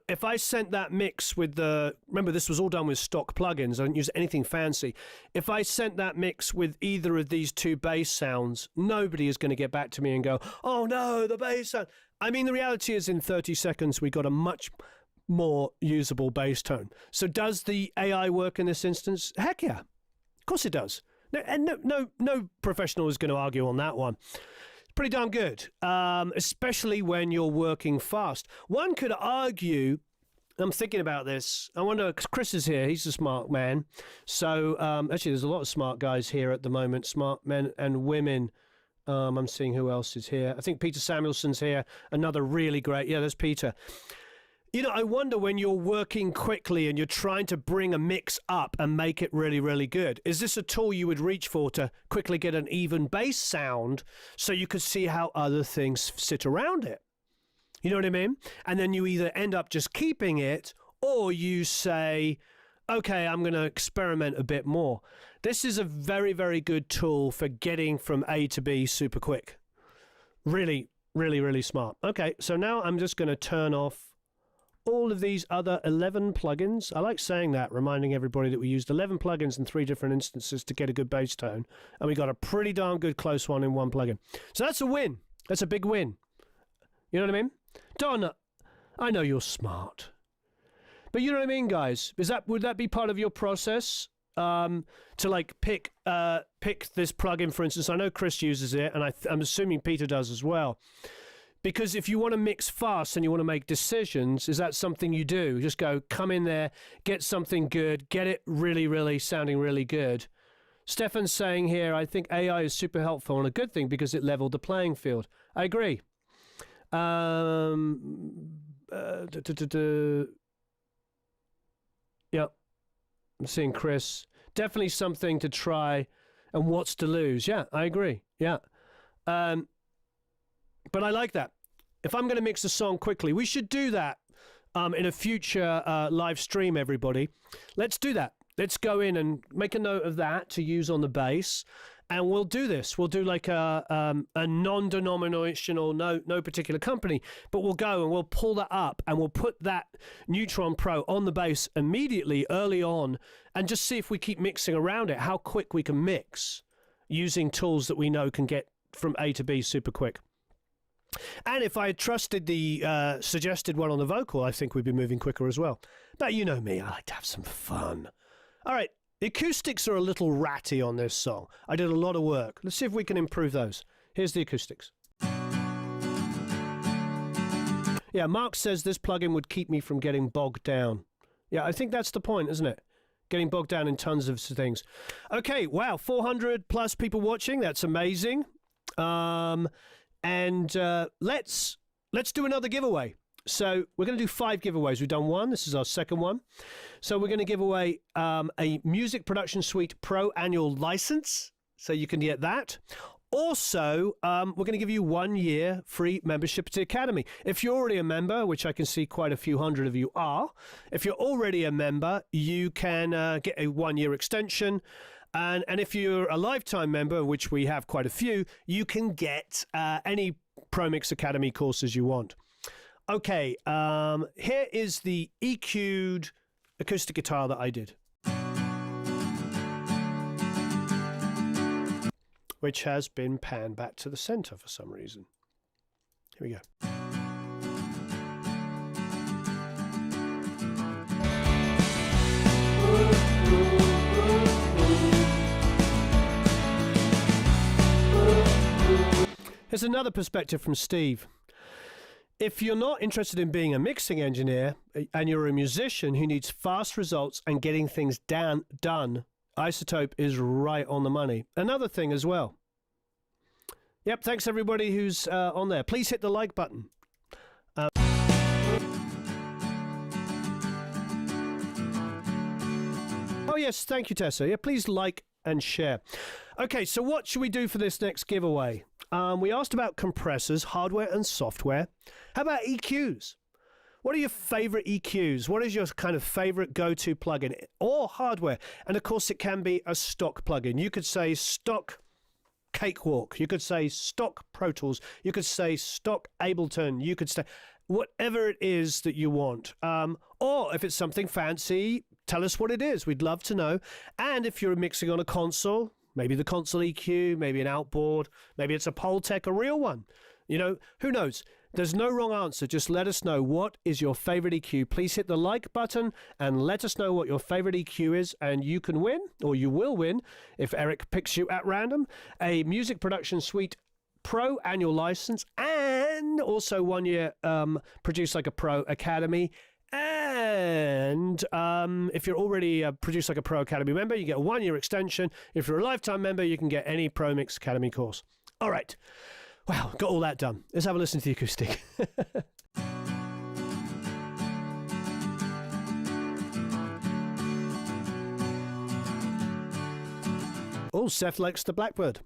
if I sent that mix with remember this was all done with stock plugins, I don't use anything fancy. If I sent that mix with either of these 2 bass sounds, nobody is going to get back to me and go, oh no, the bass sound. I mean, the reality is in 30 seconds, we got a much more usable bass tone. So does the AI work in this instance? Heck yeah. Of course it does. No professional is going to argue on that one. Pretty darn good, especially when you're working fast. One could argue, I'm thinking about this, I wonder, Chris is here, he's a smart man. So actually there's a lot of smart guys here at the moment, smart men and women. I'm seeing who else is here. I think Peter Samuelson's here, another really great, yeah, there's Peter. I wonder when you're working quickly and you're trying to bring a mix up and make it really, really good, is this a tool you would reach for to quickly get an even bass sound so you could see how other things sit around it? You know what I mean? And then you either end up just keeping it or you say, okay, I'm going to experiment a bit more. This is a very, very good tool for getting from A to B super quick. Really, really, really smart. Okay, so now I'm just going to turn off all of these other 11 plugins. I like saying that, reminding everybody that we used 11 plugins in 3 different instances to get a good bass tone, and we got a pretty darn good close one in one plugin. So that's a win. That's a big win. You know what I mean? Don, I know you're smart, but you know what I mean, guys? Would that be part of your process? To like pick this plugin, for instance. I know Chris uses it, and I'm assuming Peter does as well. Because if you want to mix fast and you want to make decisions, is that something you do? Just come in there, get something good, get it really, really sounding really good. Stefan's saying here, I think AI is super helpful and a good thing because it leveled the playing field. I agree. Yeah, I'm seeing Chris. Definitely something to try and what's to lose. Yeah, I agree. Yeah. But I like that. If I'm going to mix a song quickly, we should do that in a future live stream, everybody. Let's do that. Let's go in and make a note of that to use on the bass. And we'll do this. We'll do like a non-denominational, no particular company, but we'll go and we'll pull that up and we'll put that Neutron Pro on the bass immediately early on and just see if we keep mixing around it, how quick we can mix using tools that we know can get from A to B super quick. And if I had trusted the suggested one on the vocal, I think we'd be moving quicker as well. But you know me, I like to have some fun. All right, the acoustics are a little ratty on this song. I did a lot of work. Let's see if we can improve those. Here's the acoustics. Yeah, Mark says this plugin would keep me from getting bogged down. Yeah, I think that's the point, isn't it? Getting bogged down in tons of things. Okay, wow, 400 plus people watching. That's amazing. And let's do another giveaway. So we're going to do 5 giveaways. We've done 1. This is our second one. So we're going to give away a Music Production Suite Pro annual license. So you can get that. Also, we're going to give you 1 year free membership to the Academy. If you're already a member, which I can see quite a few hundred of you are, if you're already a member, you can get a 1 year extension. And if you're a lifetime member, which we have quite a few, you can get any ProMix Academy courses you want. Okay, here is the EQ'd acoustic guitar that I did, which has been panned back to the center for some reason. Here we go. Here's another perspective from Steve. If you're not interested in being a mixing engineer and you're a musician who needs fast results and getting things done, iZotope is right on the money. Another thing as well. Yep, thanks everybody who's on there. Please hit the like button. Oh yes, thank you, Tessa. Yeah, please like and share. Okay, so what should we do for this next giveaway? We asked about compressors, hardware and software. How about EQs? What are your favorite EQs? What is your kind of favorite go-to plugin or hardware? And of course, it can be a stock plugin. You could say stock Cakewalk. You could say stock Pro Tools. You could say stock Ableton. You could say whatever it is that you want. Or if it's something fancy, tell us what it is. We'd love to know. And if you're mixing on a console, maybe the console EQ, maybe an outboard, maybe it's a Pultec, a real one. You know, who knows? There's no wrong answer. Just let us know what is your favorite EQ. Please hit the like button and let us know what your favorite EQ is, and you can win, or you will win, if Eric picks you at random, a Music Production Suite Pro annual license, and also 1 year Produce Like a Pro Academy. And if you're already a Produce Like a Pro Academy member, you get a 1 year extension. If you're a lifetime member, you can get any Pro Mix Academy course. All right. Wow, got all that done. Let's have a listen to the acoustic. Oh, Seth likes the Blackbird.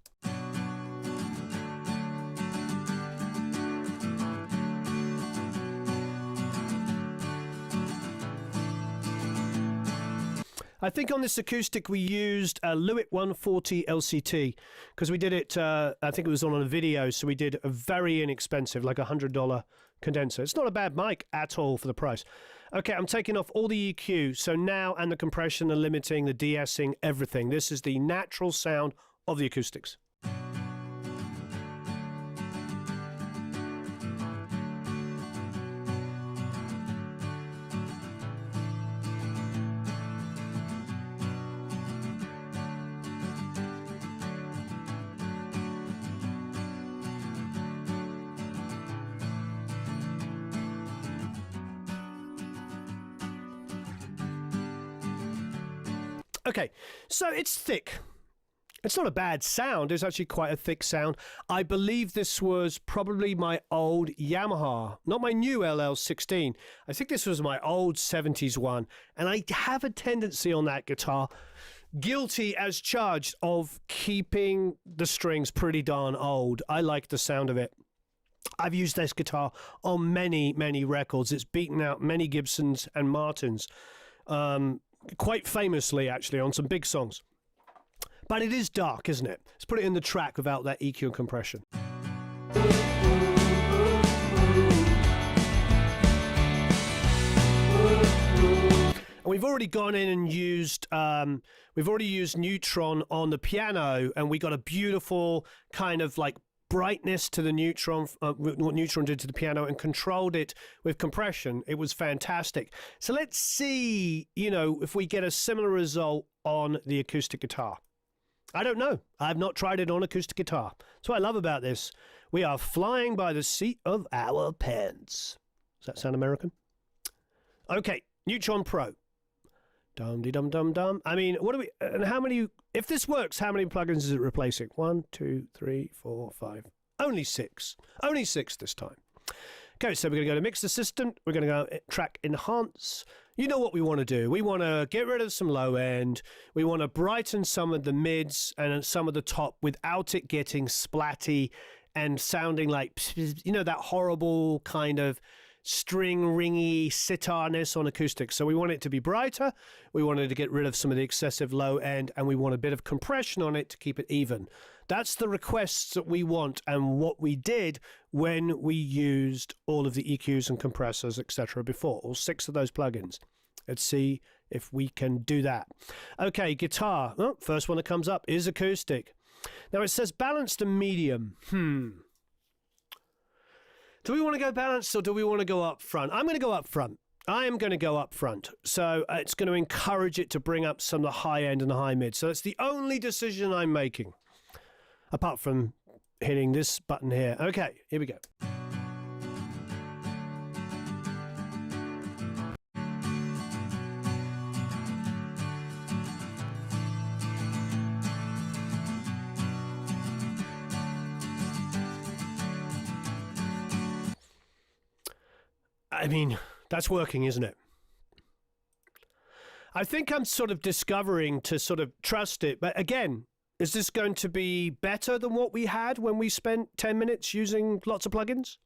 I think on this acoustic we used a Lewitt 140 LCT because we did it, I think it was on a video, so we did a very inexpensive, like $100 condenser. It's not a bad mic at all for the price. Okay, I'm taking off all the EQ, so now, and the compression, the limiting, the de-essing, everything. This is the natural sound of the acoustics. Okay, so it's thick. It's not a bad sound. It's actually quite a thick sound. I believe this was probably my old Yamaha, not my new LL16. I think this was my old 70s one. And I have a tendency on that guitar, guilty as charged, of keeping the strings pretty darn old. I like the sound of it. I've used this guitar on many, many records. It's beaten out many Gibsons and Martins. Quite famously, actually, on some big songs. But it is dark, isn't it? Let's put it in the track without that EQ and compression. And we've already gone in and used, Neutron on the piano, and we got a beautiful kind of like brightness to the Neutron, what Neutron did to the piano, and controlled it with compression. It was fantastic. So let's see, you know, if we get a similar result on the acoustic guitar. I don't know. I've not tried it on acoustic guitar. That's what I love about this. We are flying by the seat of our pants. Does that sound American? Okay, Neutron Pro. Dum-de-dum-dum-dum. I mean, what do we, and how many, if this works, how many plugins is it replacing? 1, 2, 3, 4, 5. Only 6. Only 6 this time. Okay, so we're going to go to Mix Assistant. We're going to go Track Enhance. You know what we want to do. We want to get rid of some low end. We want to brighten some of the mids and some of the top without it getting splatty and sounding like, you know, that horrible kind of string ringy sitarness on acoustic. So we want it to be brighter, we wanted to get rid of some of the excessive low end, and we want a bit of compression on it to keep it even. That's the requests that we want and what we did when we used all of the EQs and compressors, etc. before, all 6 of those plugins. Let's see if we can do that. Okay, guitar. Oh, first one that comes up is acoustic. Now it says balanced and medium. Do we want to go balanced or do we want to go up front? I'm going to go up front. I am going to go up front. So it's going to encourage it to bring up some of the high end and the high mid. So it's the only decision I'm making. Apart from hitting this button here. Okay, here we go. I mean, that's working, isn't it? I think I'm sort of discovering to sort of trust it. But again, is this going to be better than what we had when we spent 10 minutes using lots of plugins?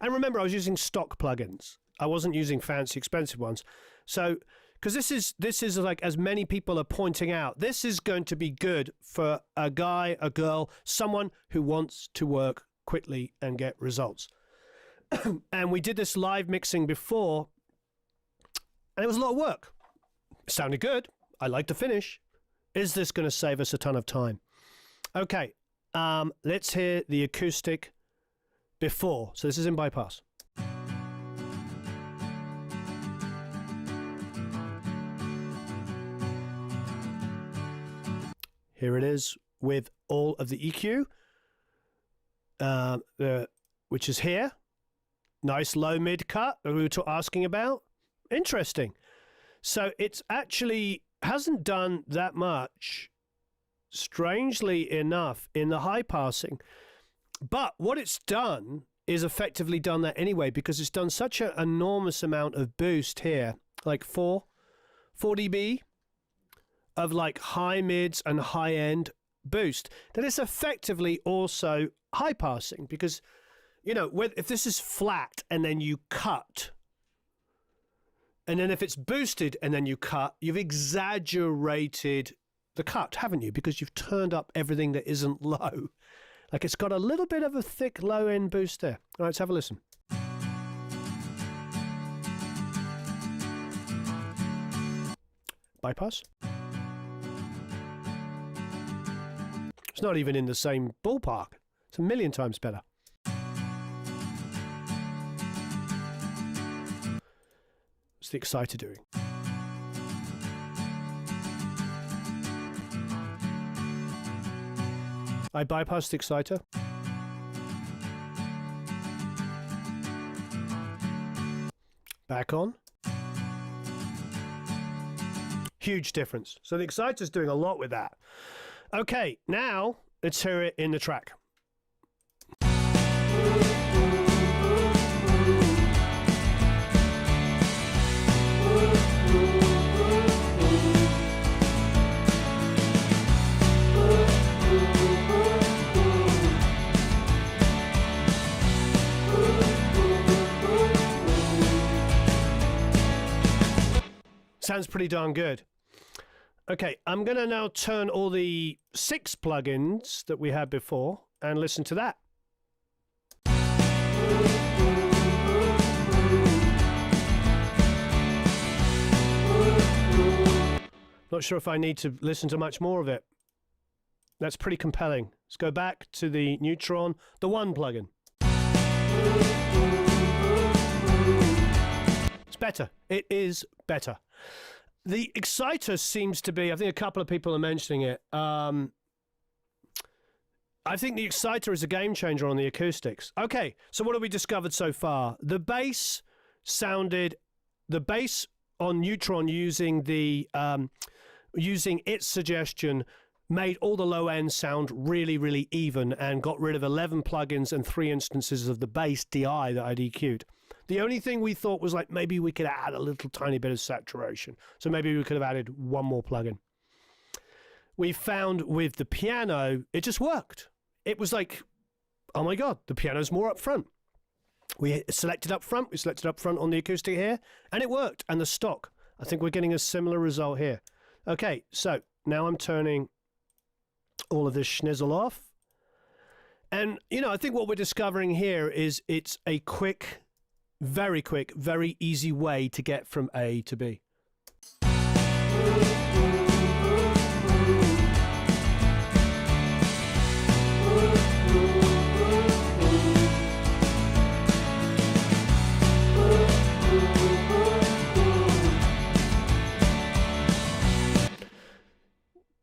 And remember, I was using stock plugins. I wasn't using fancy, expensive ones. So, because this is like, as many people are pointing out, this is going to be good for a guy, a girl, someone who wants to work quickly and get results. And we did this live mixing before, and it was a lot of work. It sounded good. I like the finish. Is this going to save us a ton of time? Okay, let's hear the acoustic before. So this is in bypass. Here it is with all of the EQ, which is here. Nice low mid cut that we were asking about. Interesting. So it's actually hasn't done that much, strangely enough, in the high passing. But what it's done is effectively done that anyway, because it's done such an enormous amount of boost here, like 4 dB of like high mids and high end boost, that it's effectively also high passing, because you know, if this is flat and then you cut, and then if it's boosted and then you cut, you've exaggerated the cut, haven't you? Because you've turned up everything that isn't low. Like it's got a little bit of a thick low end boost there. All right, let's have a listen. Bypass. It's not even in the same ballpark. It's a million times better. What's the exciter doing? I bypassed the exciter. Back on. Huge difference. So the exciter's doing a lot with that. Okay, now let's hear it in the track. Sounds pretty darn good. Okay, I'm going to now turn all the 6 plugins that we had before and listen to that. Not sure if I need to listen to much more of it. That's pretty compelling. Let's go back to the Neutron, the 1 plugin. It's better. It is better. The exciter seems to be, I think a couple of people are mentioning it. I think the exciter is a game changer on the acoustics. Okay, so what have we discovered so far? The bass on Neutron using its suggestion made all the low end sound really, really even and got rid of 11 plugins and 3 instances of the bass DI that I'd EQ'd. The only thing we thought was like maybe we could add a little tiny bit of saturation. So maybe we could have added 1 more plugin. We found with the piano, it just worked. It was like, oh my God, the piano's more up front. We selected up front on the acoustic here, and it worked. And the stock, I think we're getting a similar result here. Okay, so now I'm turning all of this schnizzle off. And, you know, I think what we're discovering here is it's a quick, very easy way to get from A to B.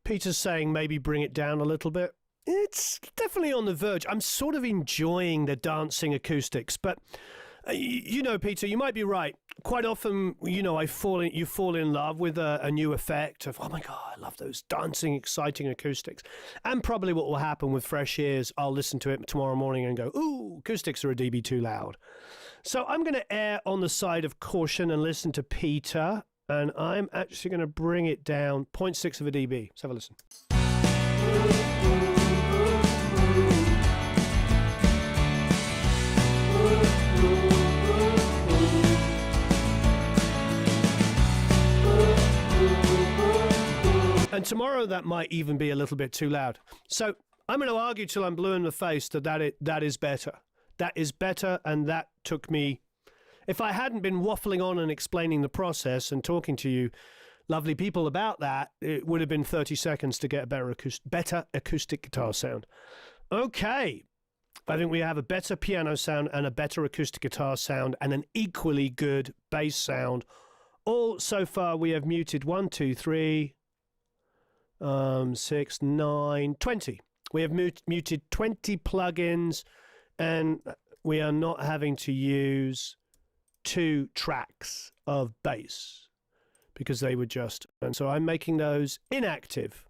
Peter's saying maybe bring it down a little bit. it's definitely on the verge. I'm sort of enjoying the dancing acoustics, but you know, Peter, you might be right. Quite often, you know, you fall in love with a new effect of, oh my God, I love those dancing, exciting acoustics. And probably what will happen with fresh ears, I'll listen to it tomorrow morning and go, ooh, acoustics are a dB too loud. So I'm going to err on the side of caution and listen to Peter, and I'm actually going to bring it down 0.6 of a dB. Let's have a listen. And tomorrow that might even be a little bit too loud. So I'm going to argue till I'm blue in the face that is better. That is better, and that took me... If I hadn't been waffling on and explaining the process and talking to you lovely people about that, it would have been 30 seconds to get a better acoustic guitar sound. Okay. I think we have a better piano sound and a better acoustic guitar sound and an equally good bass sound. All so far we have muted 1, 2, 3... 6, 9, 20. We have muted 20 plugins, and we are not having to use 2 tracks of bass because they were just, and so I'm making those inactive.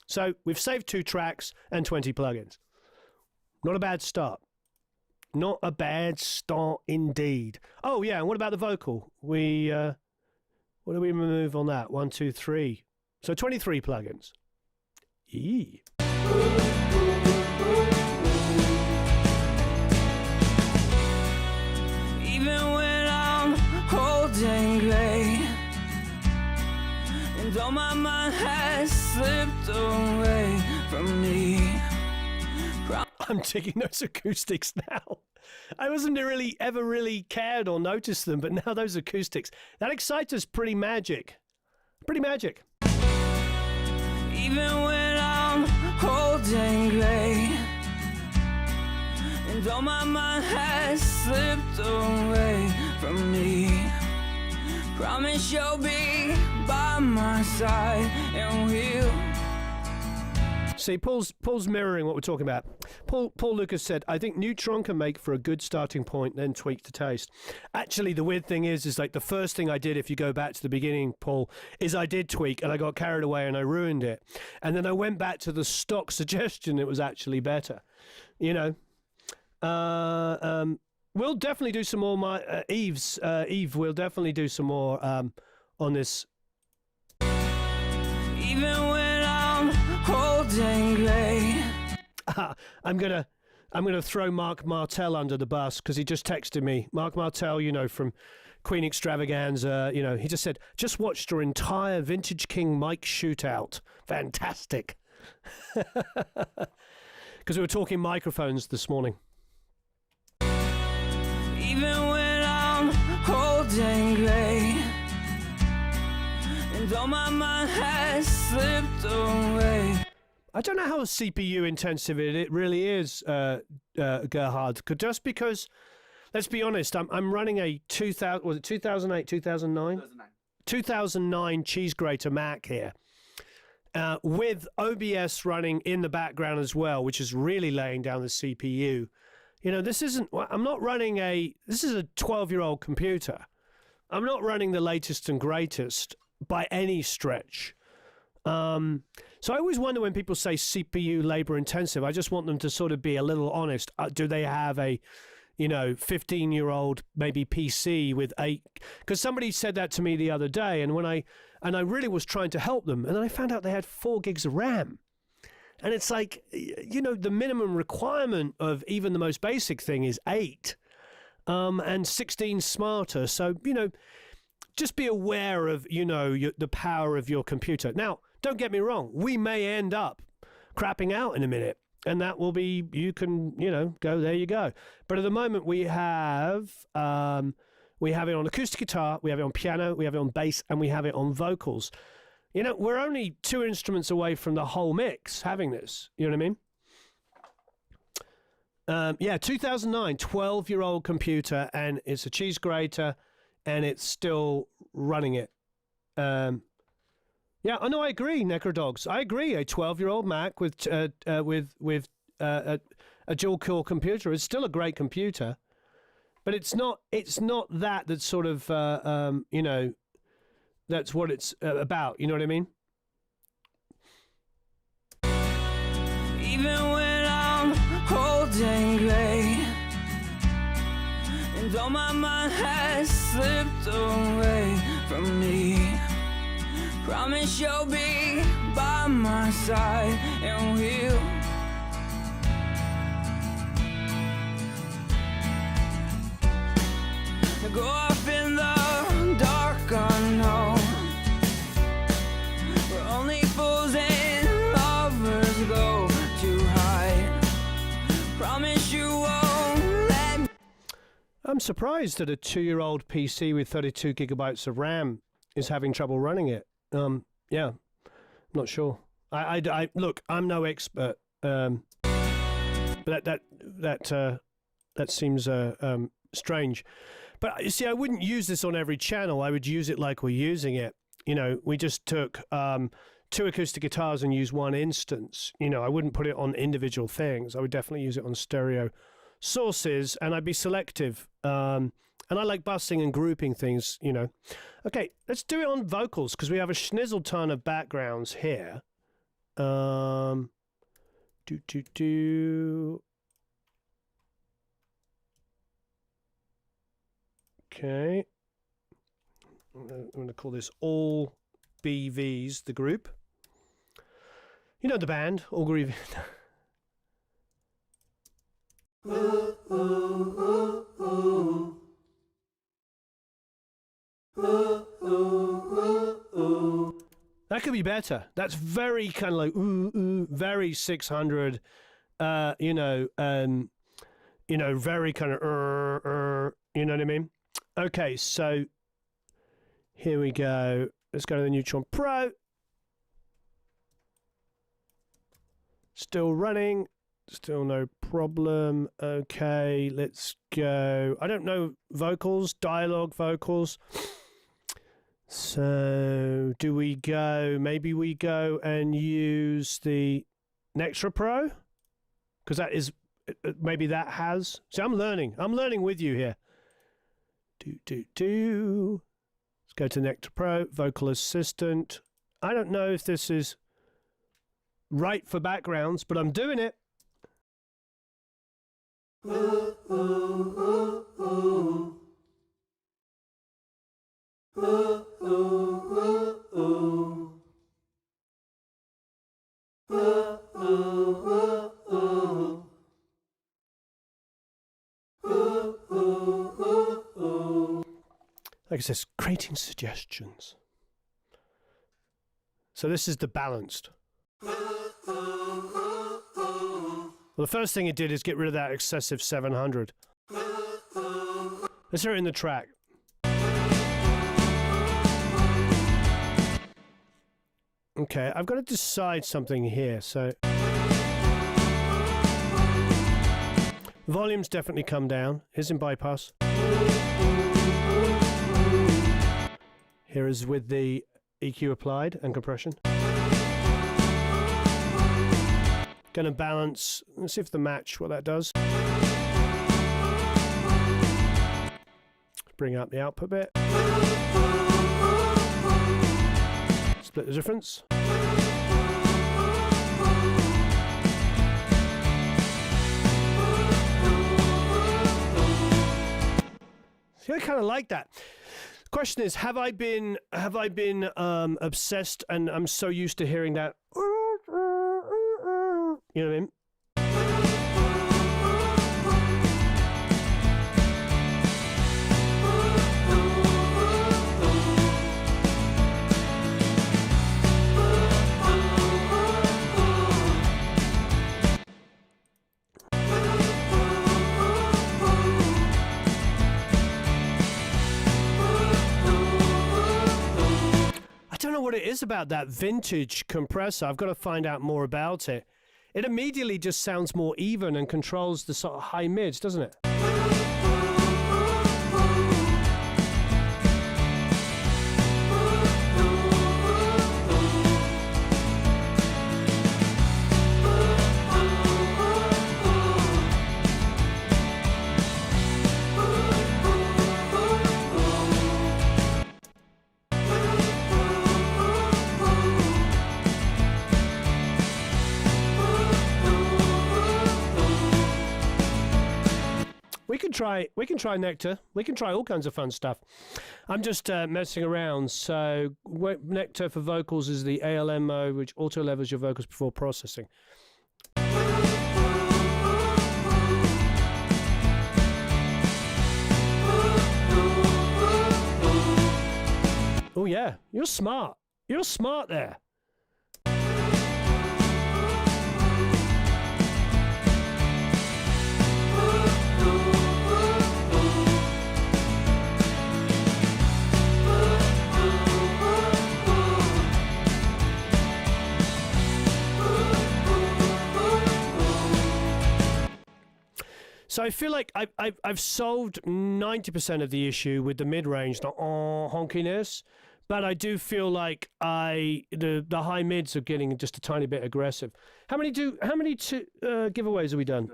So we've saved 2 tracks and 20 plugins. Not a bad start. Not a bad start indeed. Oh yeah, and what about the vocal? What do we remove on that? 1, 2, 3. So 23 plugins. Eee. Even when I'm holding gray, and all my mind has slipped away from me. I'm digging those acoustics now. I wasn't ever really cared or noticed them, but now those acoustics, that exciter's pretty magic. Pretty magic. Even when I'm holding gray, and all my mind has slipped away from me. Promise you'll be by my side, and we'll... See, Paul's mirroring what we're talking about. Paul Lucas said, I think Neutron can make for a good starting point, then tweak the taste. Actually, the weird thing is like the first thing I did, if you go back to the beginning, Paul, is I did tweak and I got carried away and I ruined it. And then I went back to the stock suggestion. It was actually better. You know, we'll definitely do some more. Eve, we'll definitely do some more on this. Even when I'm holding gray. I'm gonna throw Mark Martel under the bus because he just texted me. Mark Martel, you know, from Queen Extravaganza, you know, he just said, just watched your entire Vintage King mic shootout. Fantastic. Because we were talking microphones this morning. Even when I'm holding gray, and all my mind has slipped away. I don't know how CPU intensive it really is, Gerhard. Just because, let's be honest, I'm running a 2008, 2009? 2009 cheese grater Mac here, with OBS running in the background as well, which is really laying down the CPU. You know, this is a 12-year-old computer. I'm not running the latest and greatest by any stretch. So I always wonder when people say CPU labor intensive, I just want them to sort of be a little honest. Do they have a, 15-year-old maybe PC with 8? Because somebody said that to me the other day, and I really was trying to help them, and then I found out they had 4 gigs of RAM. And it's like, the minimum requirement of even the most basic thing is 8, and 16 smarter. So, just be aware of, the power of your computer. Now, don't get me wrong. We may end up crapping out in a minute, and that will be, you can, go, there you go. But at the moment we have it on acoustic guitar, we have it on piano, we have it on bass, and we have it on vocals. We're only 2 instruments away from the whole mix having this. You know what I mean? 2009, 12-year-old computer, and it's a cheese grater, and it's still running it. Yeah, I know. I agree, Necker Dogs. I agree. A 12-year-old Mac with a dual-core computer is still a great computer, but it's not. It's not that. That's sort of you know, that's what it's about. You know what I mean? Even when I'm holding gray, and all my mind has slipped away from me, promise you'll be by my side, and we'll go off in the dark unknown, where only fools and lovers go to hide. Promise you won't let me. I'm surprised that a 2-year-old PC with 32 gigabytes of RAM is having trouble running it. Yeah, not sure. I look, I'm no expert, but that seems strange. But you see, I wouldn't use this on every channel. I would use it like we're using it. You know, we just took 2 acoustic guitars and used one instance. You know, I wouldn't put it on individual things. I would definitely use it on stereo sources, and I'd be selective. And I like busing and grouping things, you know. Okay, let's do it on vocals, because we have a schnizzle ton of backgrounds here. Okay. I'm going to call this All BVs, the group. You know the band, All BVs. That could be better. That's very kind of like very 600. You know, very kind of you know what I mean? Okay, so here we go. Let's go to the Neutron Pro. Still running. Still no problem. Okay, let's go. I don't know vocals, dialogue vocals. So do we go, maybe we go and use the Nectar Pro? Because that is, maybe that has. So I'm learning with you here. Let's go to Nectar Pro, Vocal Assistant. I don't know if this is right for backgrounds, but I'm doing it. Like it says, creating suggestions. So this is the balanced. Well, the first thing it did is get rid of that excessive 700. Let's hear it in the track. Okay, I've got to decide something here. So volume's definitely come down. Here's in bypass. Here is with the EQ applied and compression. Going to balance. Let's see if the match what that does. Bring up the output bit. Split the difference. See, I kind of like that. Question is, have I been obsessed, and I'm so used to hearing that. You know what I mean? I don't know what it is about that vintage compressor. I've got to find out more about it. It immediately just sounds more even and controls the sort of high mids, doesn't it? try Nectar. We can try all kinds of fun stuff. I'm just messing around. So Nectar for vocals is the ALM mode, which auto levels your vocals before processing. Oh yeah, you're smart. You're smart there. So I feel like I've solved 90% of the issue with the mid-range, the honkiness, but I do feel like the high mids are getting just a tiny bit aggressive. How many giveaways have we done?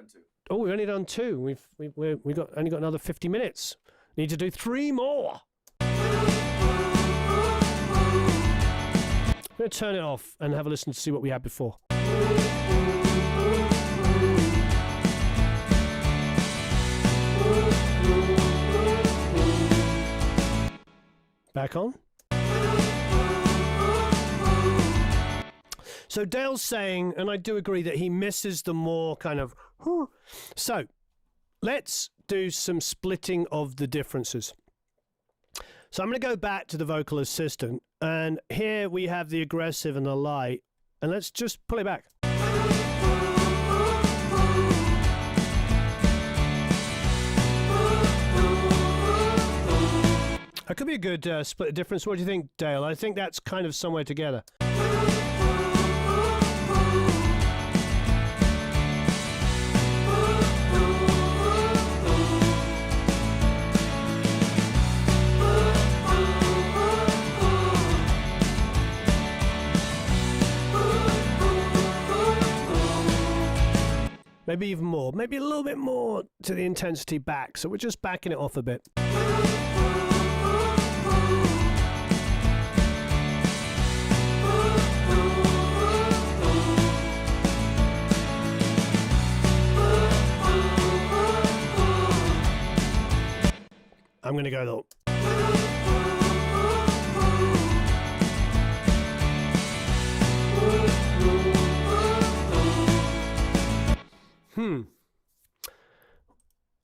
Oh, we've only done 2. We've only got another 50 minutes. Need to do 3 more. I'm going to turn it off and have a listen to see what we had before. Back on. So Dale's saying, and I do agree, that he misses the more kind of... So let's do some splitting of the differences. So I'm going to go back to the vocal assistant, and here we have the aggressive and the light, and let's just pull it back. That could be a good split difference. What do you think, Dale? I think that's kind of somewhere together. Maybe even more. Maybe a little bit more to the intensity back. So we're just backing it off a bit. I'm going to go though.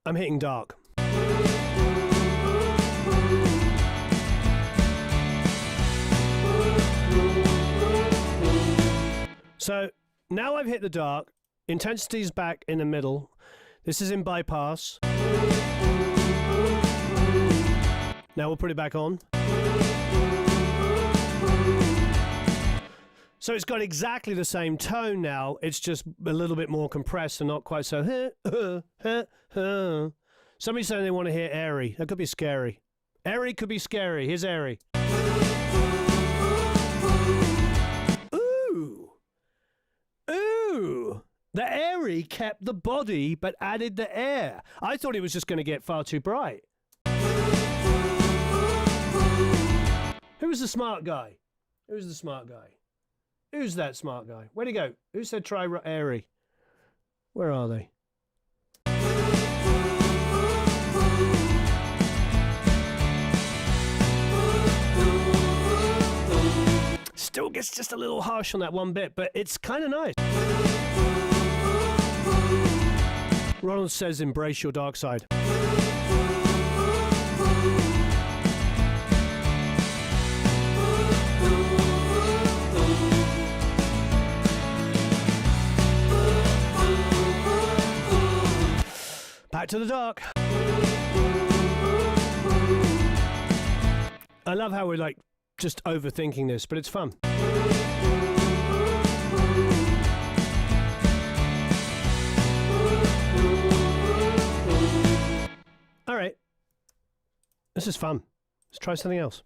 I'm hitting dark. So now I've hit the dark. Intensity's back in the middle. This is in bypass. Now we'll put it back on. So it's got exactly the same tone now. It's just a little bit more compressed and not quite so... Somebody's saying they want to hear airy. That could be scary. Airy could be scary. Here's airy. Ooh. Ooh. The airy kept the body but added the air. I thought it was just going to get far too bright. Who was the smart guy? Who's the smart guy? Who's that smart guy? Where'd he go? Who said try airy? Where are they? Still gets just a little harsh on that one bit, but it's kind of nice. Ronald says embrace your dark side. Back to the dark. I love how we're like just overthinking this, but it's fun. All right. This is fun. Let's try something else.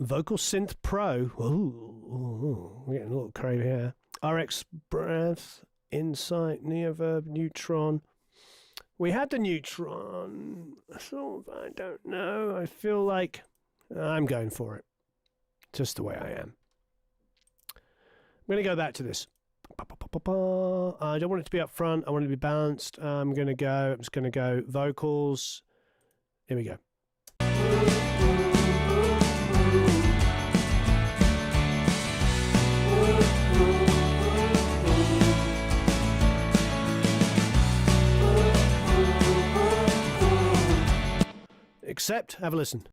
Vocal Synth Pro. Ooh, we're getting a little crazy here. RX Breath, Insight, Neoverb, Neutron. We had the Neutron. So I don't know. I feel like I'm going for it. Just the way I am. I'm going to go back to this. I don't want it to be up front. I want it to be balanced. I'm just going to go vocals. Here we go. Except, have a listen.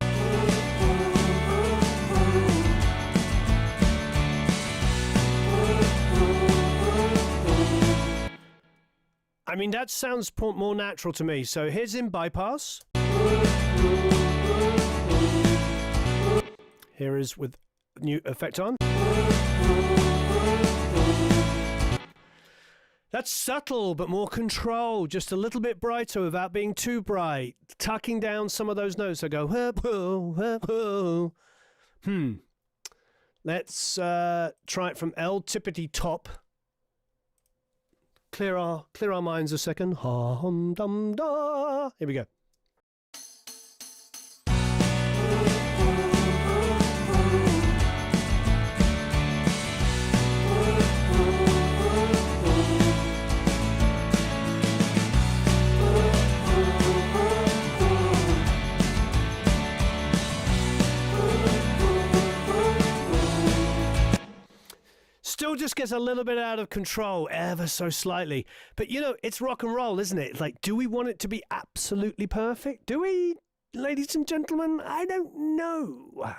I mean, that sounds more natural to me. So here's in bypass. Here is with new effect on. That's subtle, but more control. Just a little bit brighter without being too bright. Tucking down some of those notes. I go, Let's try it from L tippity top. Clear our minds a second. Hum dum da. Here we go. Still just gets a little bit out of control, ever so slightly. But, you know, it's rock and roll, isn't it? Like, do we want it to be absolutely perfect? Do we, ladies and gentlemen? I don't know.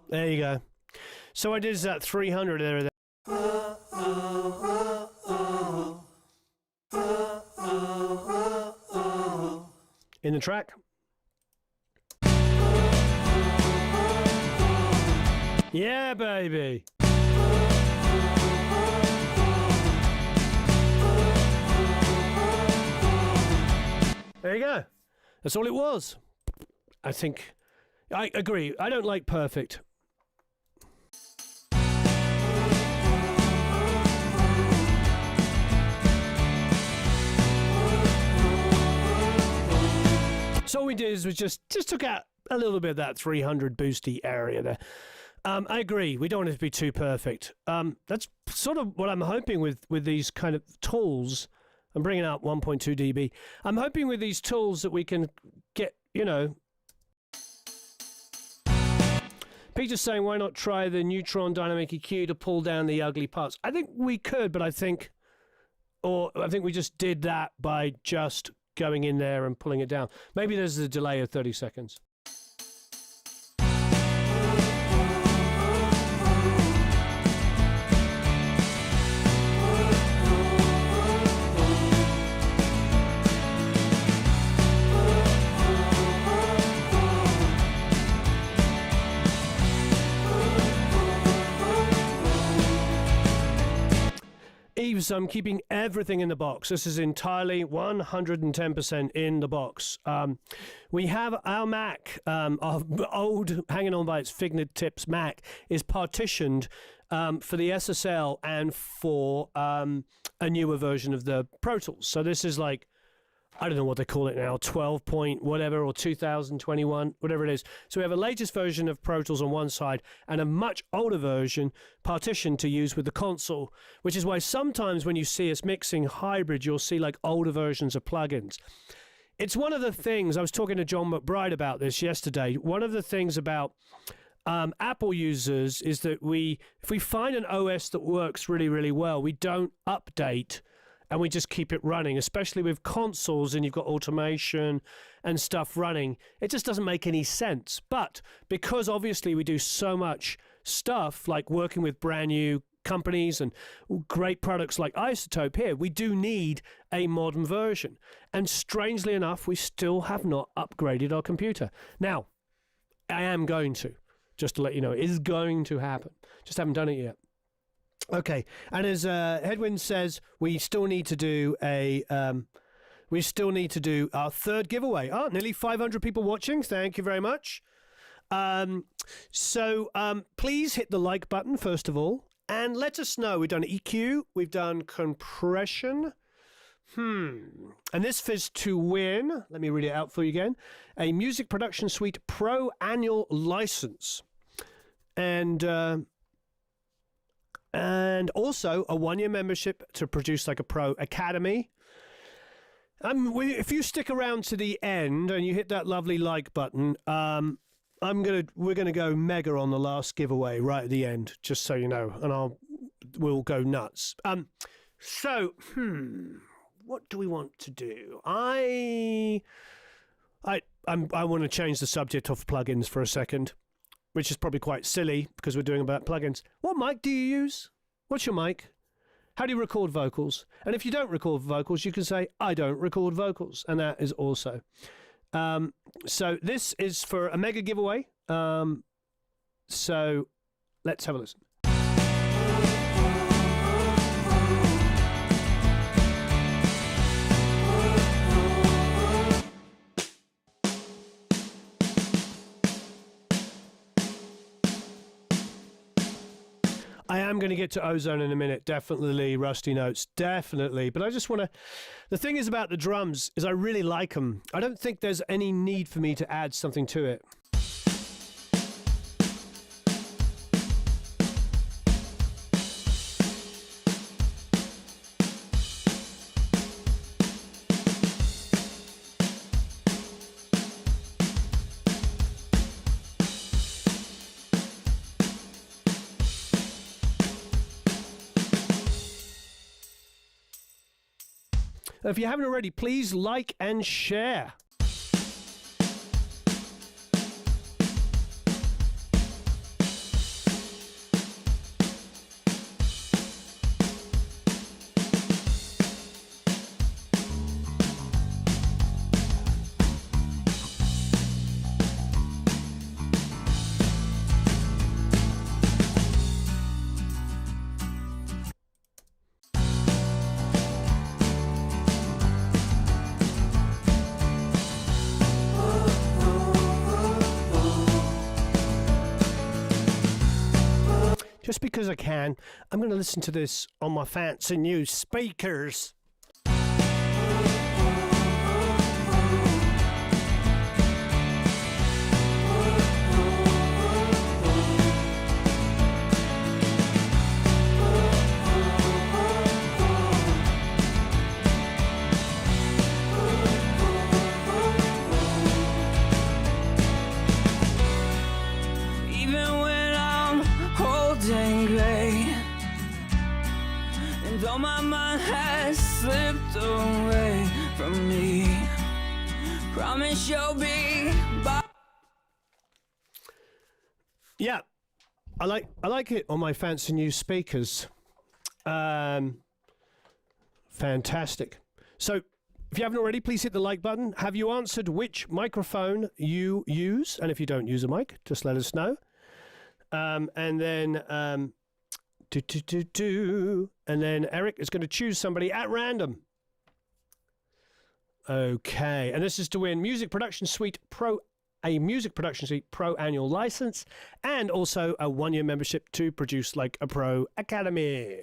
There you go. So I did that 300 there. In the track. Yeah, baby. There you go. That's all it was. I think. I agree. I don't like perfect. So all we did is we just took out a little bit of that 300 boosty area there. I agree. We don't want it to be too perfect. That's sort of what I'm hoping with these kind of tools. I'm bringing out 1.2 dB. I'm hoping with these tools that we can get, you know. Peter's saying, why not try the neutron dynamic EQ to pull down the ugly parts? I think we could, but I think we just did that by just going in there and pulling it down. Maybe there's a delay of 30 seconds. Eves, I'm keeping everything in the box. This is entirely 110% in the box. We have our Mac, our old, hanging on by its fingertips Mac, is partitioned for the SSL and for a newer version of the Pro Tools. So this is like, I don't know what they call it now, 12 point whatever, or 2021, whatever it is. So we have a latest version of Pro Tools on one side and a much older version partitioned to use with the console, which is why sometimes when you see us mixing hybrid, you'll see like older versions of plugins. It's one of the things, I was talking to John McBride about this yesterday, one of the things about Apple users is that if we find an OS that works really, really well, we don't update and we just keep it running, especially with consoles and you've got automation and stuff running. It just doesn't make any sense. But because obviously we do so much stuff like working with brand new companies and great products like iZotope here, we do need a modern version. And strangely enough, we still have not upgraded our computer. Now, I am going to. Just to let you know, it is going to happen. Just haven't done it yet. Okay, and as Headwind says, we still need to do our third giveaway. Oh, nearly 500 people watching. Thank you very much. Please hit the like button first of all, and let us know. We've done EQ, we've done compression. And this is to win, let me read it out for you again, a Music Production Suite Pro annual license. And also a 1-year membership to Produce Like a Pro Academy. If you stick around to the end and you hit that lovely like button, we're gonna go mega on the last giveaway right at the end, just so you know, and we'll go nuts. What do we want to do? I want to change the subject of plugins for a second, which is probably quite silly because we're doing about plugins. What mic do you use? What's your mic? How do you record vocals? And if you don't record vocals, you can say, I don't record vocals. And that is also. So this is for a mega giveaway. So let's have a listen. I am going to get to Ozone in a minute, definitely. Rusty Notes, definitely. But I just want to... The thing is about the drums is I really like them. I don't think there's any need for me to add something to it. If you haven't already, please like and share. Just because I can, I'm going to listen to this on my fancy new speakers. Though my mind has slipped away from me, promise you'll be by. Yeah, I like it on my fancy new speakers. Fantastic. So if you haven't already, please hit the like button. Have you answered which microphone you use? And if you don't use a mic, just let us know. And then and then Eric is going to choose somebody at random. Okay, and this is to win Music Production Suite Pro, a Music Production Suite Pro annual license, and also a 1-year membership to Produce Like a Pro Academy.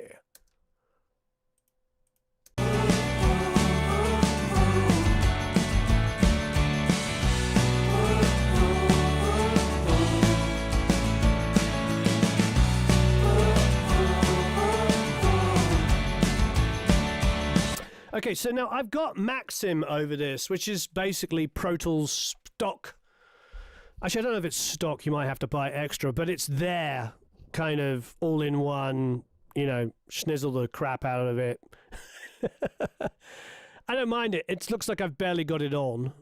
Okay, so now I've got Maxim over this, which is basically Pro Tools stock. Actually, I don't know if it's stock, you might have to buy extra, but it's there, kind of all in one, you know, schnizzle the crap out of it. I don't mind it. It looks like I've barely got it on.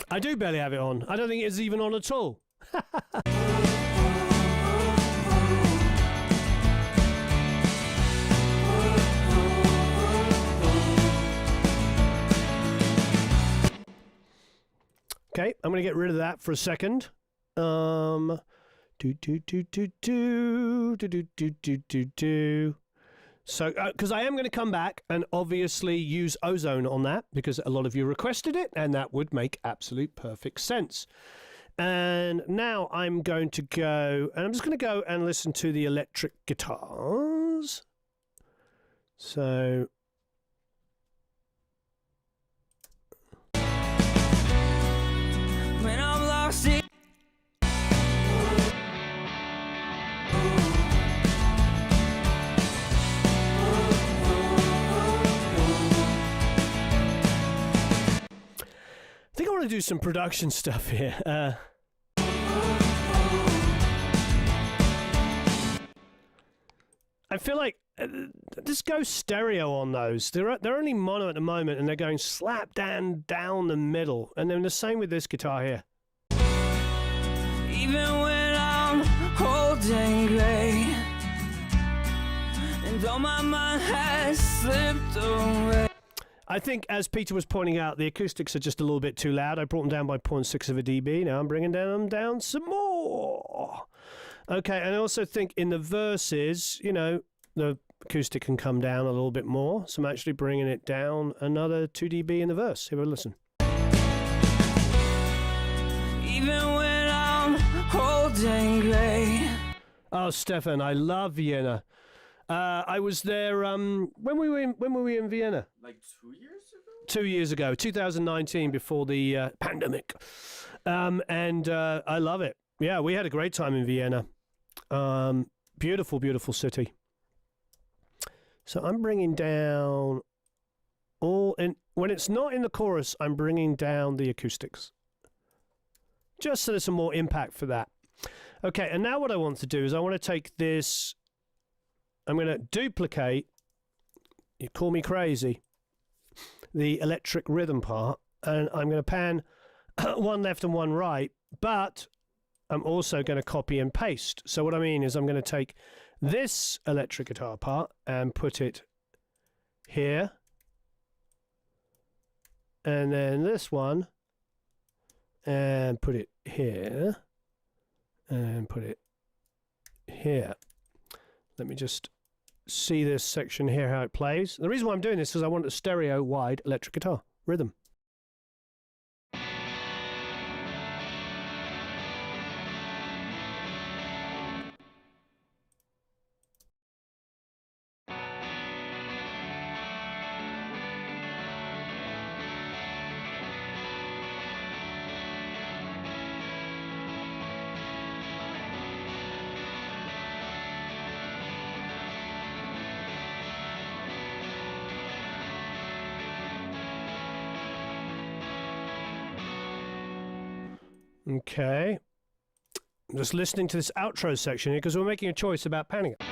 I do barely have it on. I don't think it's even on at all. Okay, I'm going to get rid of that for a second. So, because I am going to come back and obviously use ozone on that because a lot of you requested it, and that would make absolute perfect sense. And now I'm going to go, and I'm just going to go and listen to the electric guitars. So... When I'm lost in I think I want to do some production stuff here. I feel like just go stereo on those. They're only mono at the moment, and they're going slap down the middle. And then the same with this guitar here. even when I'm holding gray, and all my mind has slipped away. I think, as Peter was pointing out, the acoustics are just a little bit too loud. I brought them down by 0.6 of a dB. Now I'm bringing them down some more. Okay, and I also think in the verses, you know, the acoustic can come down a little bit more. So I'm actually bringing it down another 2 dB in the verse. Have a listen. Even when I'm holding gray. Oh, Stefan, I love Vienna. I was there when were we in Vienna? Like 2 years ago? 2 years ago, 2019, before the pandemic. And I love it. Yeah, we had a great time in Vienna. Beautiful, beautiful city. So I'm bringing down all in. When it's not in the chorus, I'm bringing down the acoustics. Just so there's some more impact for that. Okay, and now what I want to do is I want to take this. I'm going to duplicate, you call me crazy, the electric rhythm part, and I'm going to pan one left and one right, but I'm also going to copy and paste. So what I mean is I'm going to take this electric guitar part and put it here, and then this one, and put it here, and put it here. Let me just see this section here, how it plays. The reason why I'm doing this is I want a stereo wide electric guitar rhythm. Okay, I'm just listening to this outro section here because we're making a choice about panning it.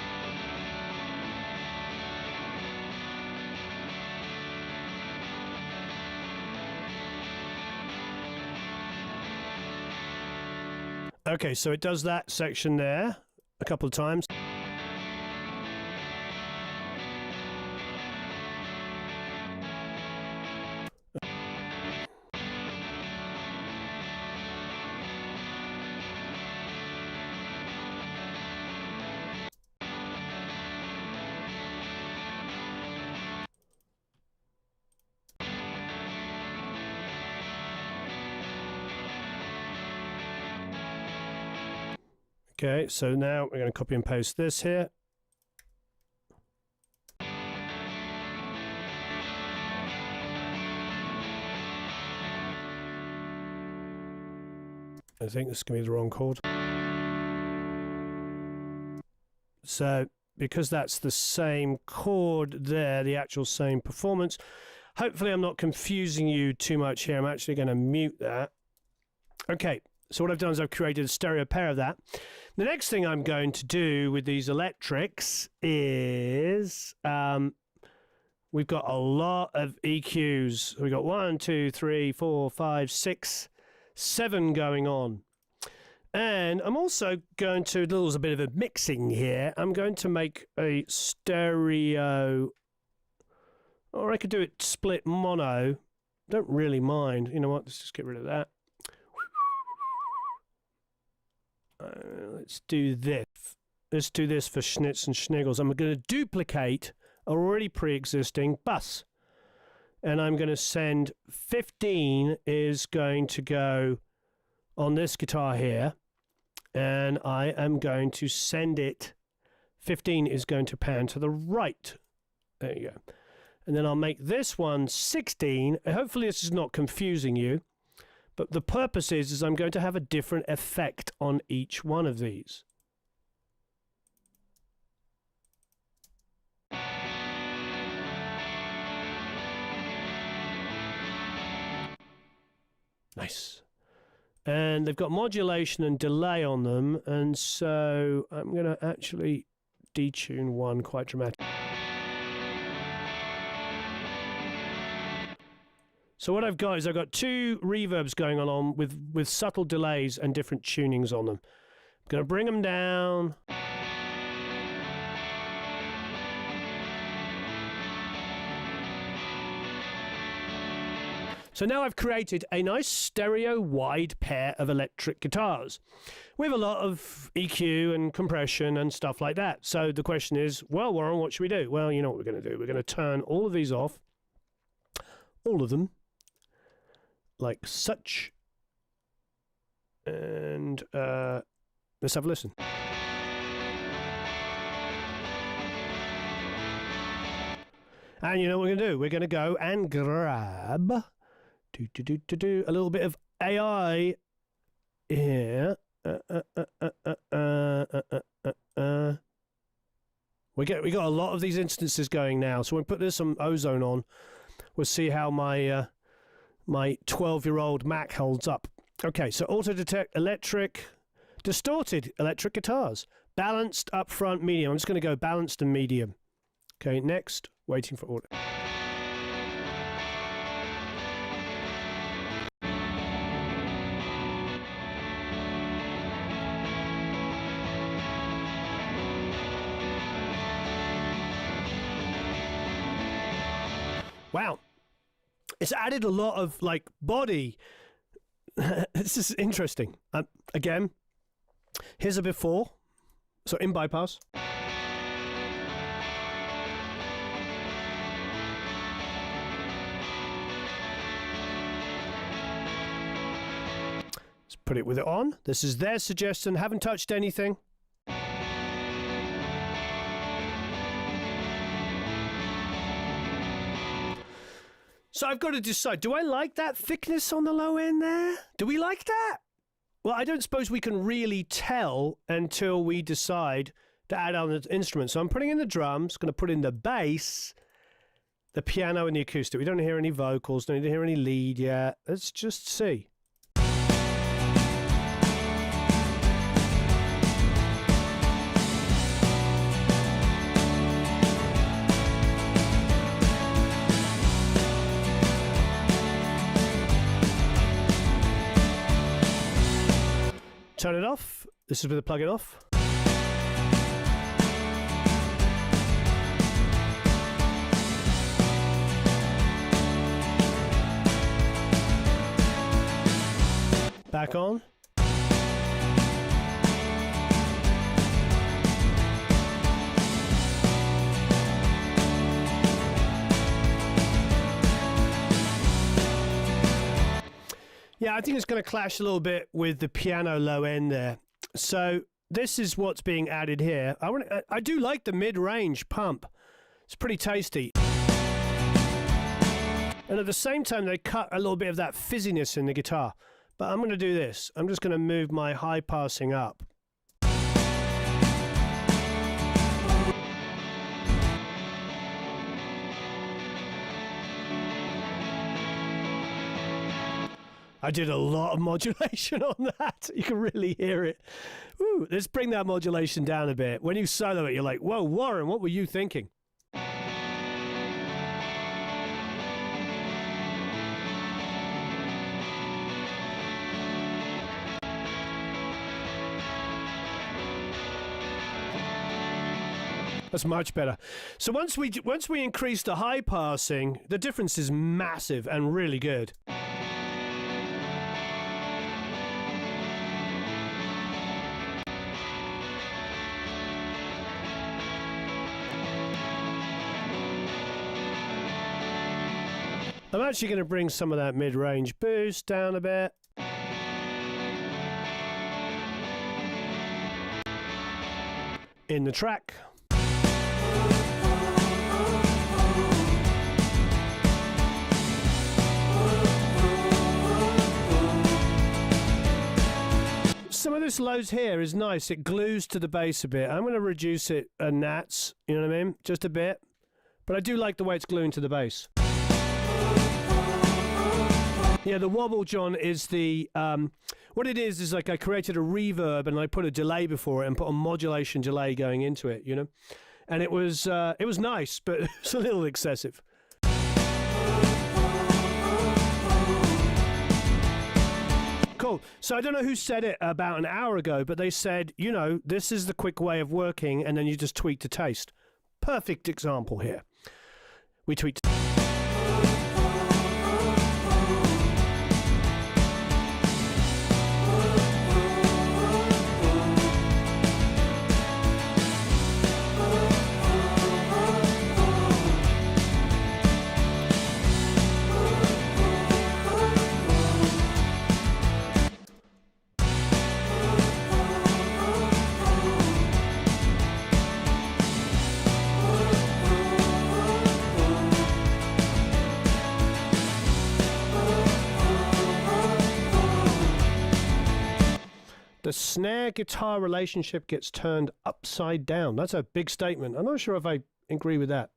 Okay, so it does that section there a couple of times. Okay, so now we're going to copy and paste this here. I think this is going to be the wrong chord. So, because that's the same chord there, the actual same performance, hopefully I'm not confusing you too much here. I'm actually going to mute that. Okay, so what I've done is I've created a stereo pair of that. The next thing I'm going to do with these electrics is we've got a lot of EQs. We've got 1, 2, 3, 4, 5, 6, 7 going on. And I'm also going to, there's a bit of a mixing here. I'm going to make a stereo, or I could do it split mono. Don't really mind. You know what? Let's just get rid of that. let's do this. Let's do this for schnitz and schniggles. I'm going to duplicate a already pre-existing bus. And I'm going to send 15 is going to go on this guitar here. And I am going to send it, 15 is going to pan to the right. There you go. And then I'll make this one 16. Hopefully this is not confusing you. But the purpose is I'm going to have a different effect on each one of these. Nice. And they've got modulation and delay on them, and so I'm going to actually detune one quite dramatically. So what I've got is I've got two reverbs going on with subtle delays and different tunings on them. I'm going to bring them down. So now I've created a nice stereo wide pair of electric guitars with a lot of EQ and compression and stuff like that. So the question is, well, Warren, what should we do? Well, you know what we're going to do. We're going to turn all of these off, all of them, like such. And let's have a listen. And you know what we're going to do? We're going to go and grab a little bit of AI here. We got a lot of these instances going now, so we'll put this some ozone on. We'll see how my my 12-year-old Mac holds up. Okay, so auto detect electric, distorted electric guitars, balanced up front, medium. I'm just going to go balanced and medium. Okay, next, waiting for auto. Wow, it's added a lot of like body. This is interesting. Again, here's a before. So in bypass. Let's put it with it on. This is their suggestion. Haven't touched anything. So I've got to decide, do I like that thickness on the low end there? Do we like that? Well, I don't suppose we can really tell until we decide to add on the instrument. So I'm putting in the drums, going to put in the bass, the piano and the acoustic. We don't hear any vocals, don't need to hear any lead yet. Let's just see. Turn it off. This is with the plug-in off. Back on. Yeah, I think it's going to clash a little bit with the piano low end there. So this is what's being added here. I do like the mid-range pump. It's pretty tasty. And at the same time, they cut a little bit of that fizziness in the guitar. But I'm going to do this. I'm just going to move my high passing up. I did a lot of modulation on that. You can really hear it. Ooh, let's bring that modulation down a bit. When you solo it, you're like, whoa, Warren, what were you thinking? That's much better. So once we increase the high passing, the difference is massive and really good. I'm actually going to bring some of that mid-range boost down a bit. In the track. Some of this lows here is nice. It glues to the bass a bit. I'm going to reduce it a nats, you know what I mean? Just a bit. But I do like the way it's gluing to the bass. Yeah, the wobble, John, is the... what it is like I created a reverb and I put a delay before it and put a modulation delay going into it, you know? And it was nice, but it's a little excessive. Cool. So I don't know who said it about an hour ago, but they said, you know, this is the quick way of working, and then you just tweak to taste. Perfect example here. We tweaked. The snare guitar relationship gets turned upside down. That's a big statement. I'm not sure if I agree with that.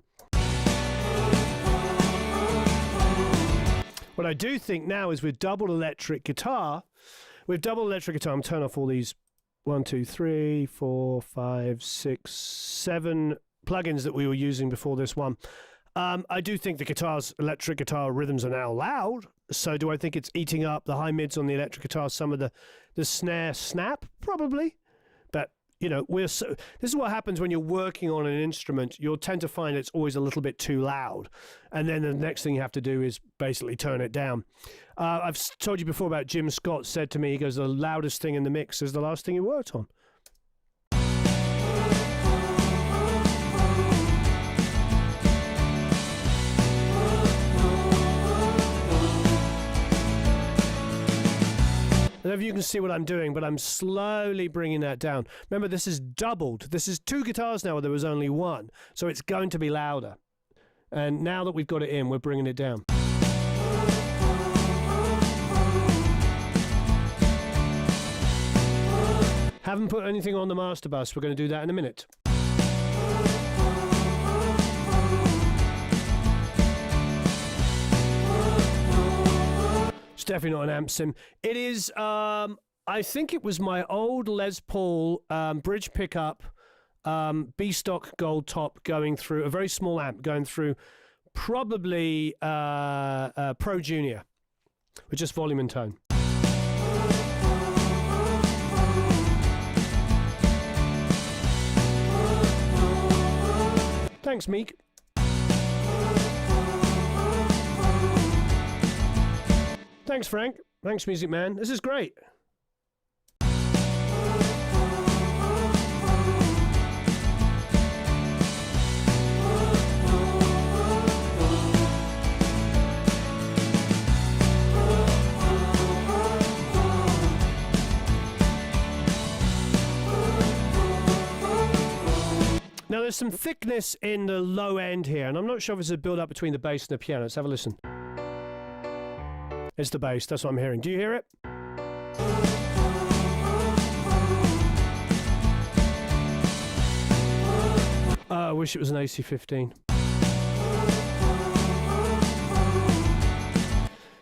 What I do think now is with double electric guitar, I'm turn off all these 1, 2, 3, 4, 5, 6, 7 plugins that we were using before this one. I do think the electric guitar rhythms are now loud. So do I think it's eating up the high mids on the electric guitar, some of the snare snap? Probably. But, you know, this is what happens when you're working on an instrument. You'll tend to find it's always a little bit too loud. And then the next thing you have to do is basically turn it down. I've told you before about Jim Scott said to me, he goes, the loudest thing in the mix is the last thing you worked on. I don't know if you can see what I'm doing, but I'm slowly bringing that down. Remember, this is doubled. This is 2 guitars now where there was only 1. So it's going to be louder. And now that we've got it in, we're bringing it down. Haven't put anything on the master bus. We're going to do that in a minute. Definitely not an amp sim. It is, I think it was my old Les Paul bridge pickup, B-stock gold top going through, a very small amp going through probably Pro Junior, with just volume and tone. Thanks, Meek. Thanks, Frank. Thanks, Music Man. This is great. Now, there's some thickness in the low end here, and I'm not sure if it's a build-up between the bass and the piano. Let's have a listen. It's the bass, that's what I'm hearing. Do you hear it? Oh, I wish it was an AC-15.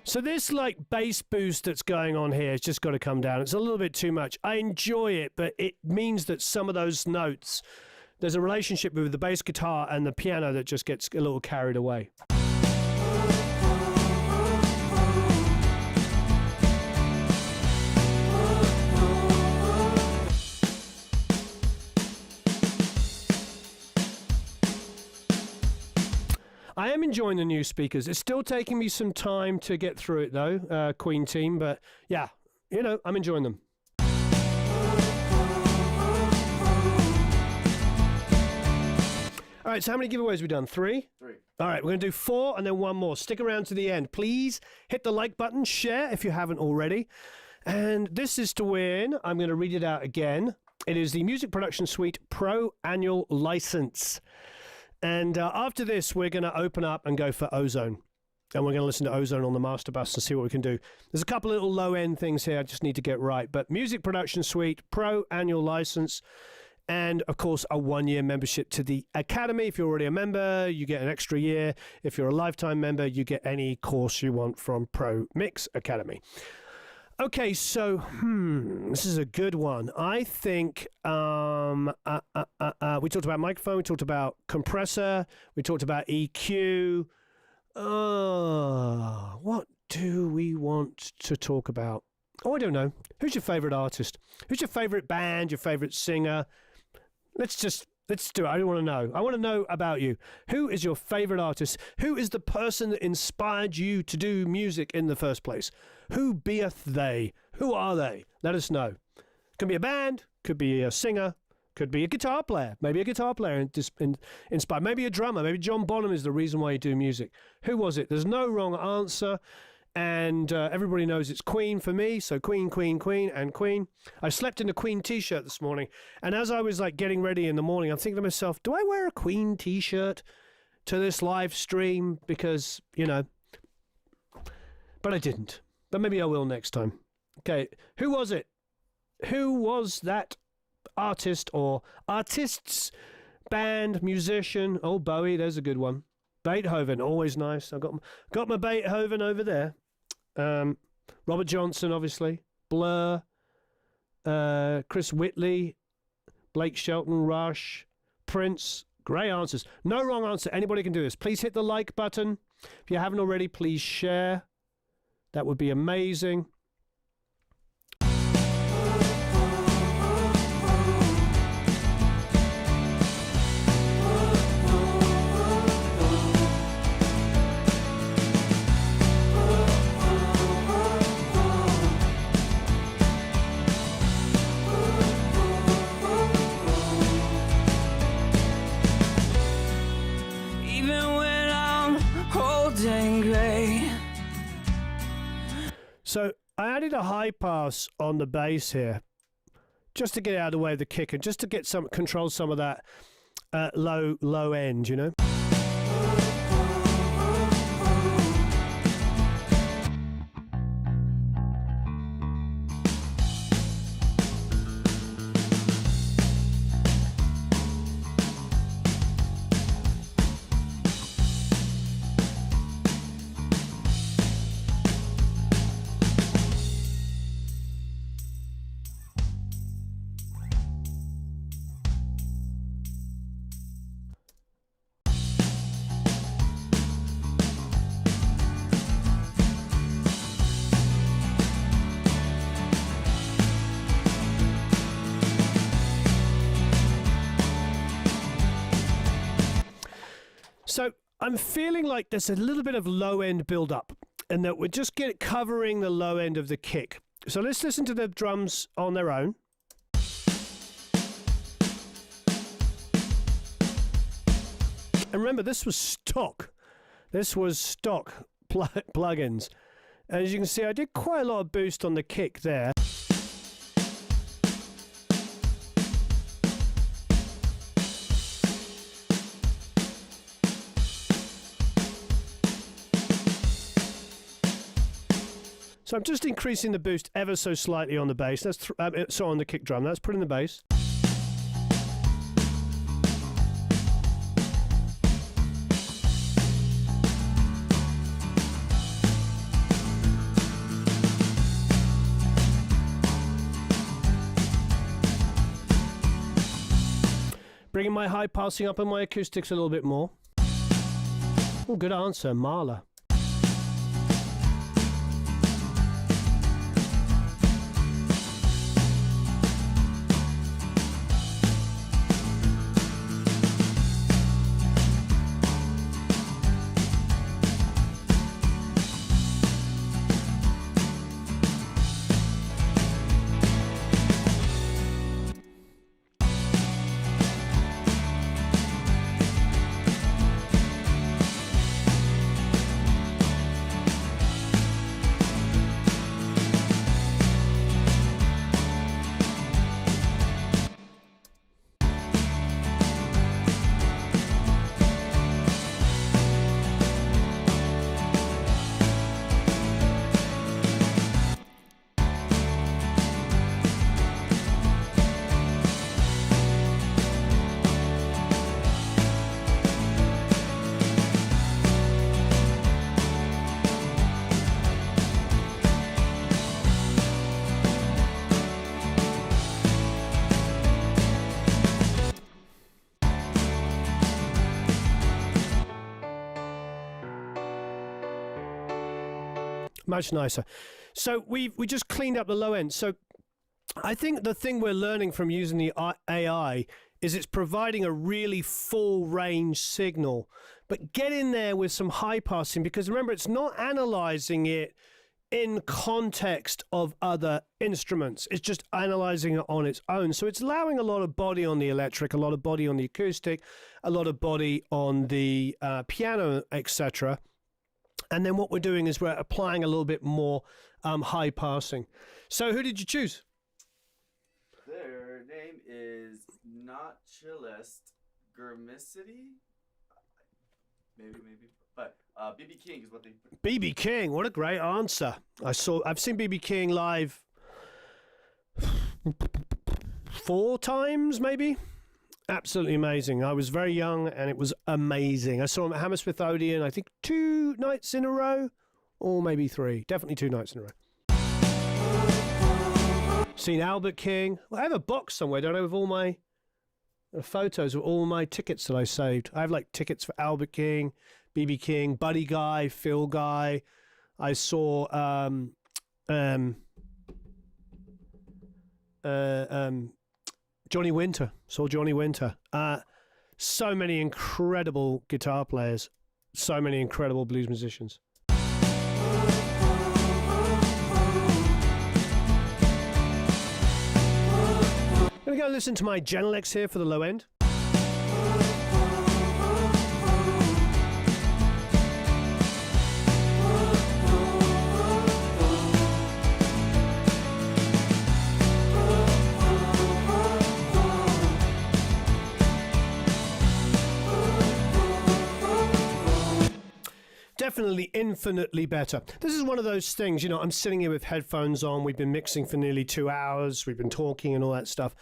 So this like bass boost that's going on here has just got to come down. It's a little bit too much. I enjoy it, but it means that some of those notes, there's a relationship with the bass guitar and the piano that just gets a little carried away. I am enjoying the new speakers. It's still taking me some time to get through it, though, Queen team. But, yeah, you know, I'm enjoying them. All right, so how many giveaways have we done? 3? 3. All right, we're going to do 4 and then one more. Stick around to the end. Please hit the like button, share if you haven't already. And this is to win. I'm going to read it out again. It is the Music Production Suite Pro Annual License. And after this, we're going to open up and go for Ozone. And we're going to listen to Ozone on the master bus and see what we can do. There's a couple little low-end things here I just need to get right. But Music Production Suite Pro Annual License. And, of course, a 1-year membership to the Academy. If you're already a member, you get an extra year. If you're a lifetime member, you get any course you want from Pro Mix Academy. Okay, so, this is a good one. I think we talked about microphone, we talked about compressor, we talked about EQ. What do we want to talk about? Oh, I don't know. Who's your favorite artist? Who's your favorite band, your favorite singer? Let's do it. I want to know. I want to know about you. Who is your favorite artist? Who is the person that inspired you to do music in the first place? Who beeth they? Who are they? Let us know. Could be a band, could be a singer, could be a guitar player. Maybe a guitar player inspired. Maybe a drummer. Maybe John Bonham is the reason why you do music. Who was it? There's no wrong answer. And everybody knows it's Queen for me. So Queen, Queen, Queen, and Queen. I slept in a Queen t-shirt this morning. And as I was like getting ready in the morning, I'm thinking to myself, do I wear a Queen t-shirt to this live stream? Because, you know, but I didn't. But maybe I will next time. Okay, who was it? Who was that artist or artists, band, musician? Oh, Bowie, there's a good one. Beethoven, always nice. I've got my Beethoven over there. Robert Johnson, obviously. Blur. Chris Whitley. Blake Shelton, Rush. Prince. Great answers. No wrong answer. Anybody can do this. Please hit the like button. If you haven't already, please share. That would be amazing. So I added a high pass on the bass here, just to get out of the way of the kick and just to get control some of that low end, you know. So I'm feeling like there's a little bit of low end build up and that we're just covering the low end of the kick. So let's listen to the drums on their own. And remember, this was stock. This was stock plugins. As you can see, I did quite a lot of boost on the kick there. So I'm just increasing the boost ever so slightly on the bass. That's so on the kick drum. That's putting the bass. Bringing my high passing up and my acoustics a little bit more. Oh, good answer, Marla. much nicer. So we just cleaned up the low end. So I think the thing we're learning from using the AI is it's providing a really full range signal, but get in there with some high passing, because remember, it's not analyzing it in context of other instruments. It's just analyzing it on its own. So it's allowing a lot of body on the electric, a lot of body on the acoustic, a lot of body on the piano, etc. And then what we're doing is we're applying a little bit more high passing. So who did you choose? Their name is Not Chillest Gurmicity. Maybe. But BB King is what they put. BB King, what a great answer. I've seen BB King live 4 times, maybe. Absolutely amazing. I was very young and it was amazing. I saw him at Hammersmith Odeon, I think 2 nights in a row, or maybe 3. Definitely 2 nights in a row. Seen Albert King. Well, I have a box somewhere, don't I, with all my photos of all my tickets that I saved. I have like tickets for Albert King, BB King, Buddy Guy, Phil Guy. I saw Johnny Winter. Saw Johnny Winter. So many incredible guitar players. So many incredible blues musicians. I'm going to go listen to my Genelex here for the low end. Definitely infinitely better. This is one of those things, you know, I'm sitting here with headphones on. We've been mixing for nearly 2 hours. We've been talking and all that stuff.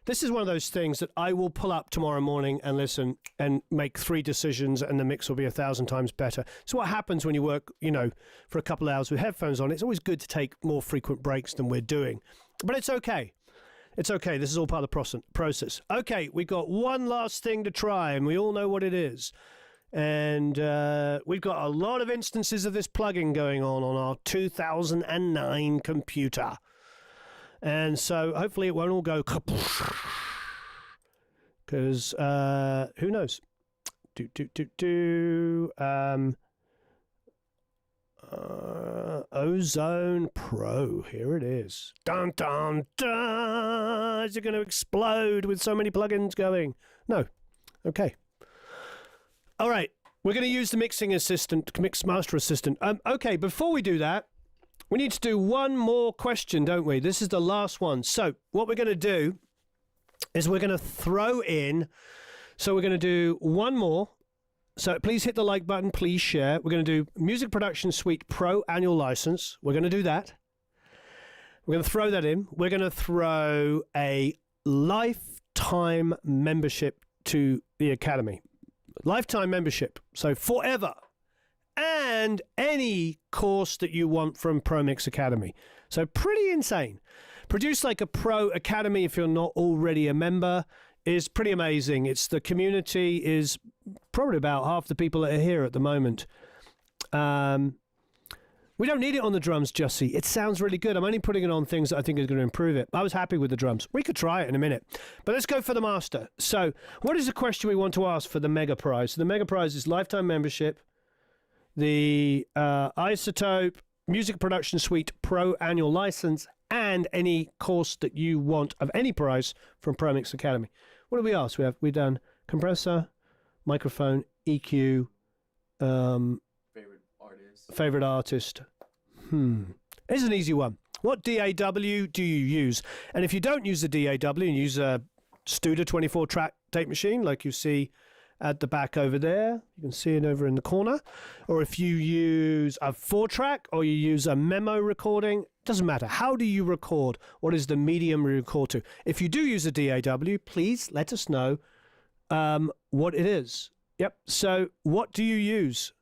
This is one of those things that I will pull up tomorrow morning and listen and make 3 decisions, and the mix will be 1,000 times better. So what happens when you work, you know, for a couple of hours with headphones on? It's always good to take more frequent breaks than we're doing. But it's okay. It's okay. This is all part of the process. Okay, we got one last thing to try, and we all know what it is. And we've got a lot of instances of this plugin going on our 2009 computer. And so hopefully it won't all go because who knows? Ozone Pro, here it is. Dun dun dun! Is it going to explode with so many plugins going? No. Okay. All right, we're going to use the mixing assistant, mix master assistant. Okay, before we do that, we need to do one more question, don't we? This is the last one. So what we're going to do is we're going to throw in, so we're going to do one more. So please hit the like button, please share. We're going to do Music Production Suite Pro Annual License. We're going to do that. We're going to throw that in. We're going to throw a lifetime membership to the Academy. Lifetime membership, so forever, and any course that you want from ProMix Academy. So pretty insane. Produce like a Pro Academy, if you're not already a member, is pretty amazing. It's the community is probably about half the people that are here at the moment. We don't need it on the drums, Jussie. It sounds really good. I'm only putting it on things that I think are going to improve it. I was happy with the drums. We could try it in a minute. But let's go for the master. So what is the question we want to ask for the Mega Prize? So the Mega Prize is lifetime membership, the iZotope Music Production Suite Pro Annual License, and any course that you want of any price from ProMix Academy. What do we ask? We've done compressor, microphone, EQ, favorite artist. It's an easy one. What DAW do you use? And if you don't use a DAW and use a Studer 24-track tape machine, like you see at the back over there, you can see it over in the corner, or if you use a 4-track or you use a memo recording, doesn't matter. How do you record? What is the medium you record to? If you do use a DAW, please let us know what it is. Yep. So what do you use?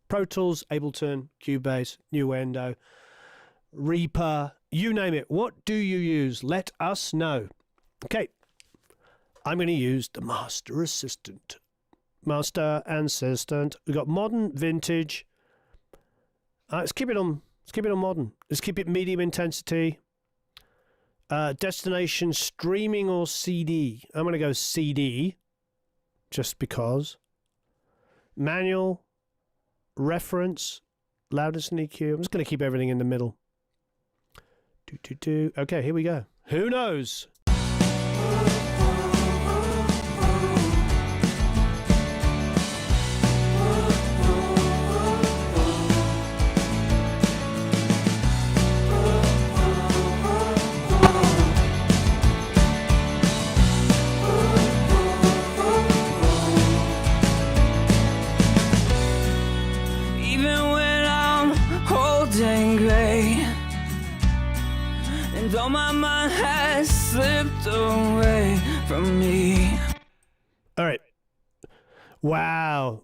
Pro Tools, Ableton, Cubase, Nuendo, Reaper, you name it. What do you use? Let us know. Okay. I'm going to use the Master Assistant. Master and Assistant. We've got modern, vintage. Let's keep it on Let's keep it on modern. Let's keep it medium intensity. Destination streaming or CD. I'm going to go CD, just because. Manual, reference, loudness and EQ. I'm just going to keep everything in the middle. Okay, here we go. Who knows? Though my mind has slipped away from me. All right. Wow.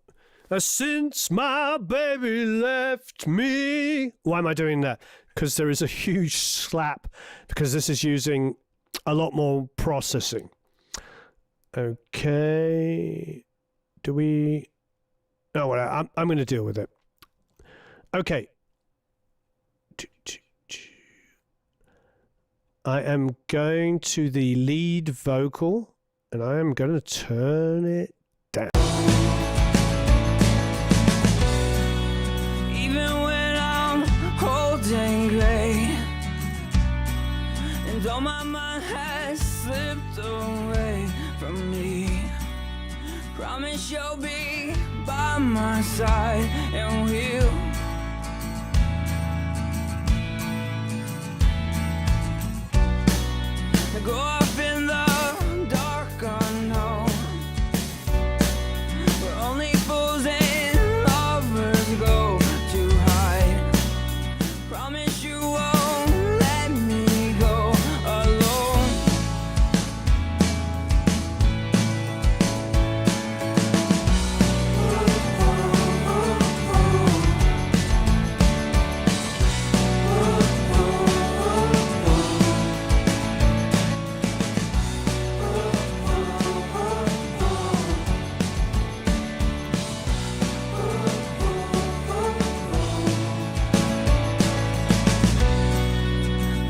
Since my baby left me. Why am I doing that? Because there is a huge slap, because this is using a lot more processing. Okay. Do we... Oh, well, I'm going to deal with it. Okay. I am going to the lead vocal, and I am going to turn it down. Even when I'm holding gray, and though my mind has slipped away from me, promise you'll be by my side, and we'll go off in the dark unknown, where only fools and lovers go to hide. Promise you won't let me go alone.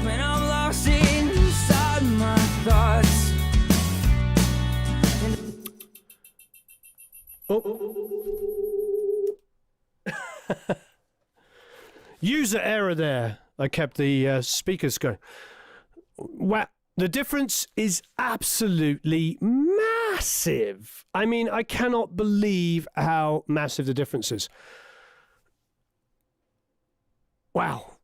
When I'm lost inside my thoughts. User error there. I kept the speakers going. Wow. The difference is absolutely massive. I mean, I cannot believe how massive the difference is. Wow.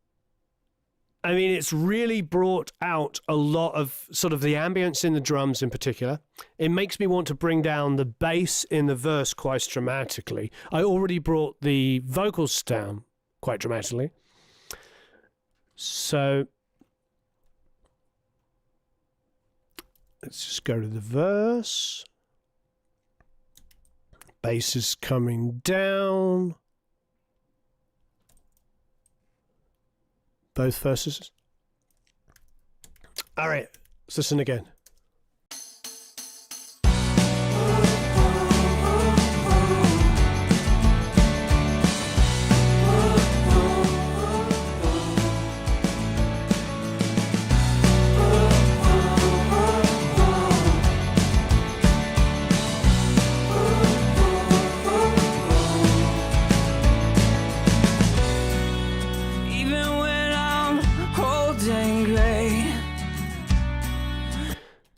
I mean, it's really brought out a lot of sort of the ambience in the drums in particular. It makes me want to bring down the bass in the verse quite dramatically. I already brought the vocals down quite dramatically. So let's just go to the verse. Bass is coming down. Both verses. All right, let's listen again.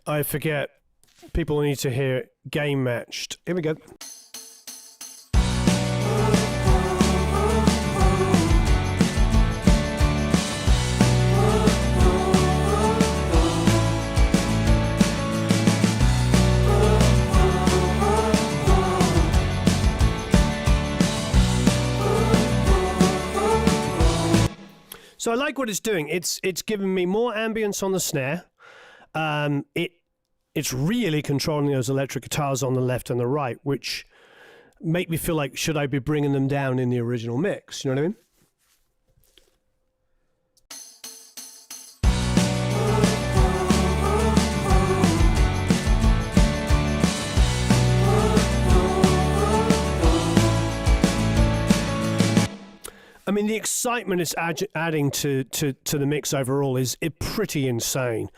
I forget. People need to hear it game matched. Here we go. So I like what it's doing. It's giving me more ambience on the snare. It's really controlling those electric guitars on the left and the right, which make me feel like, should I be bringing them down in the original mix? You know what I mean? mean, the excitement it's adding to the mix overall is pretty insane.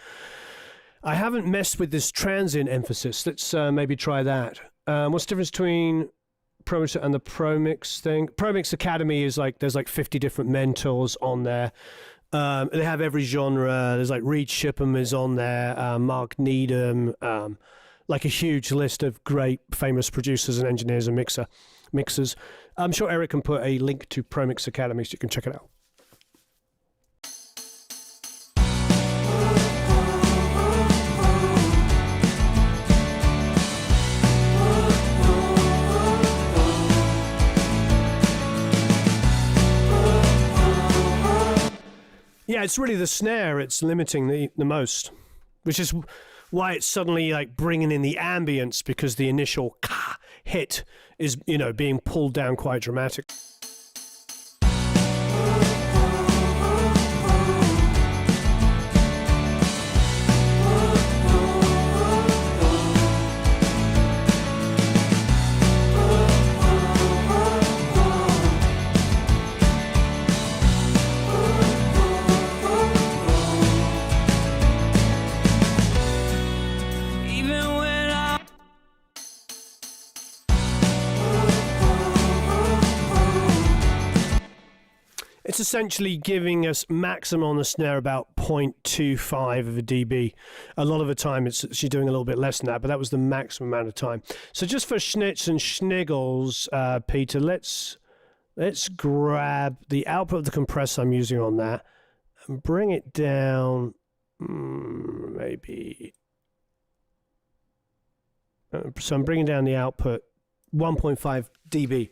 I haven't messed with this transient emphasis. Let's maybe try that. What's the difference between Pro Mix and the Pro Mix thing? Pro Mix Academy is like, there's like 50 different mentors on there. They have every genre. There's like Reed Shipham is on there, Mark Needham, like a huge list of great famous producers and engineers and mixers. I'm sure Eric can put a link to Pro Mix Academy so you can check it out. Yeah, it's really the snare it's limiting the most, which is why it's suddenly like bringing in the ambience, because the initial hit is, you know, being pulled down quite dramatic. It's essentially giving us maximum on the snare about 0.25 of a dB. A lot of the time she's doing a little bit less than that, but that was the maximum amount of time. So just for schnitz and schniggles, Peter, let's grab the output of the compressor I'm using on that and bring it down maybe. So I'm bringing down the output 1.5 dB.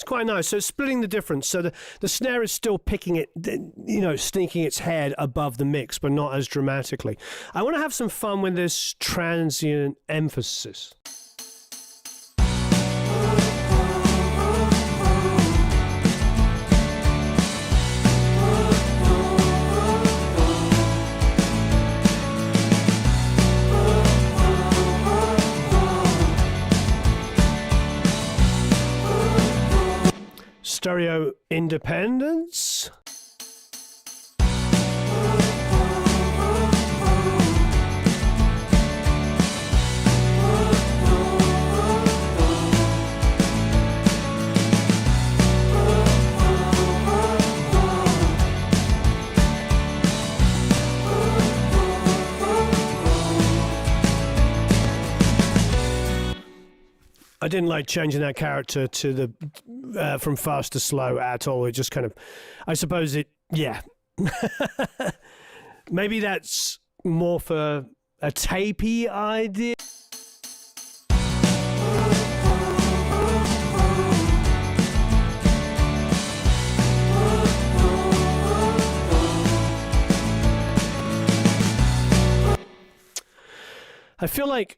Quite nice. So splitting the difference. So the snare is still picking it, you know, sneaking its head above the mix, but not as dramatically. I want to have some fun with this transient emphasis. Stereo independence. I didn't like changing that character to the from fast to slow at all. It just kind of, I suppose it, yeah. Maybe that's more for a tapey idea. I feel like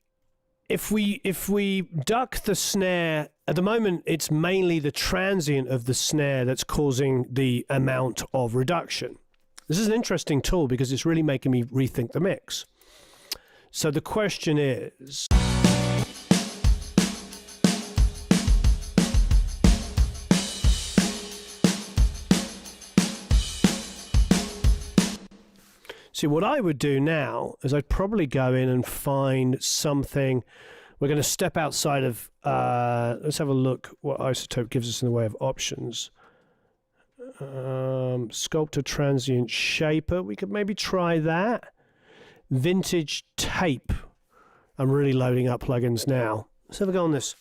if we duck the snare, at the moment it's mainly the transient of the snare that's causing the amount of reduction. This is an interesting tool because it's really making me rethink the mix. So the question is, see, what I would do now is I'd probably go in and find something. We're going to step outside of, let's have a look what iZotope gives us in the way of options. Sculptor Transient Shaper, we could maybe try that. Vintage Tape. I'm really loading up plugins now. Let's have a go on this.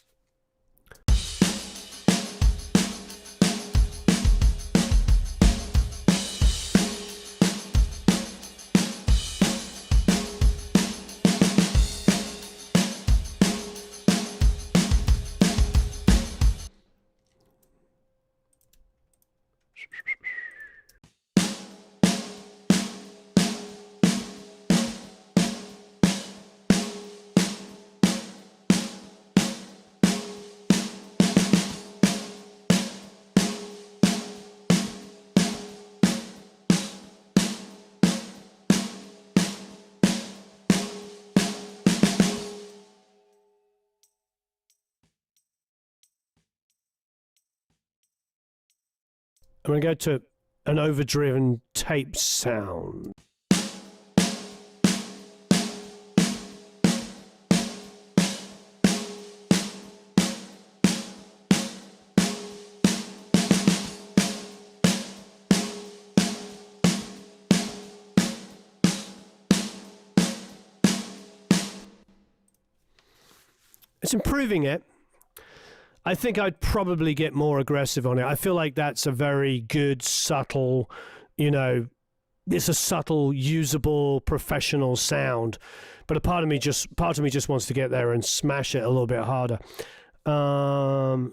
I'm going to go to an overdriven tape sound. It's improving it. I think I'd probably get more aggressive on it. I feel like that's a very good, subtle, it's a subtle, usable, professional sound. But a part of me just wants to get there and smash it a little bit harder. So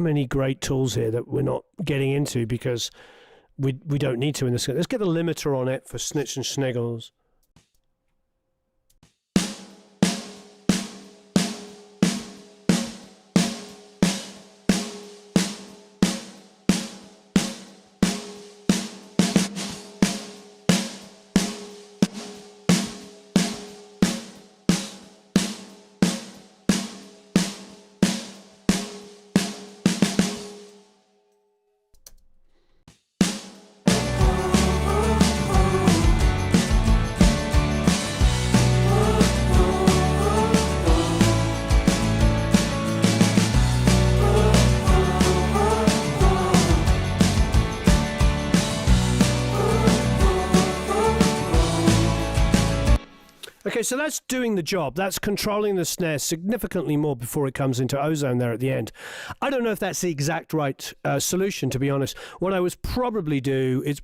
many great tools here that we're not getting into because we don't need to in this. Let's get the limiter on it for snitch and sniggles. Okay, so that's doing the job. That's controlling the snare significantly more before it comes into ozone there at the end. I don't know if that's the exact right solution, to be honest. What I'd probably do is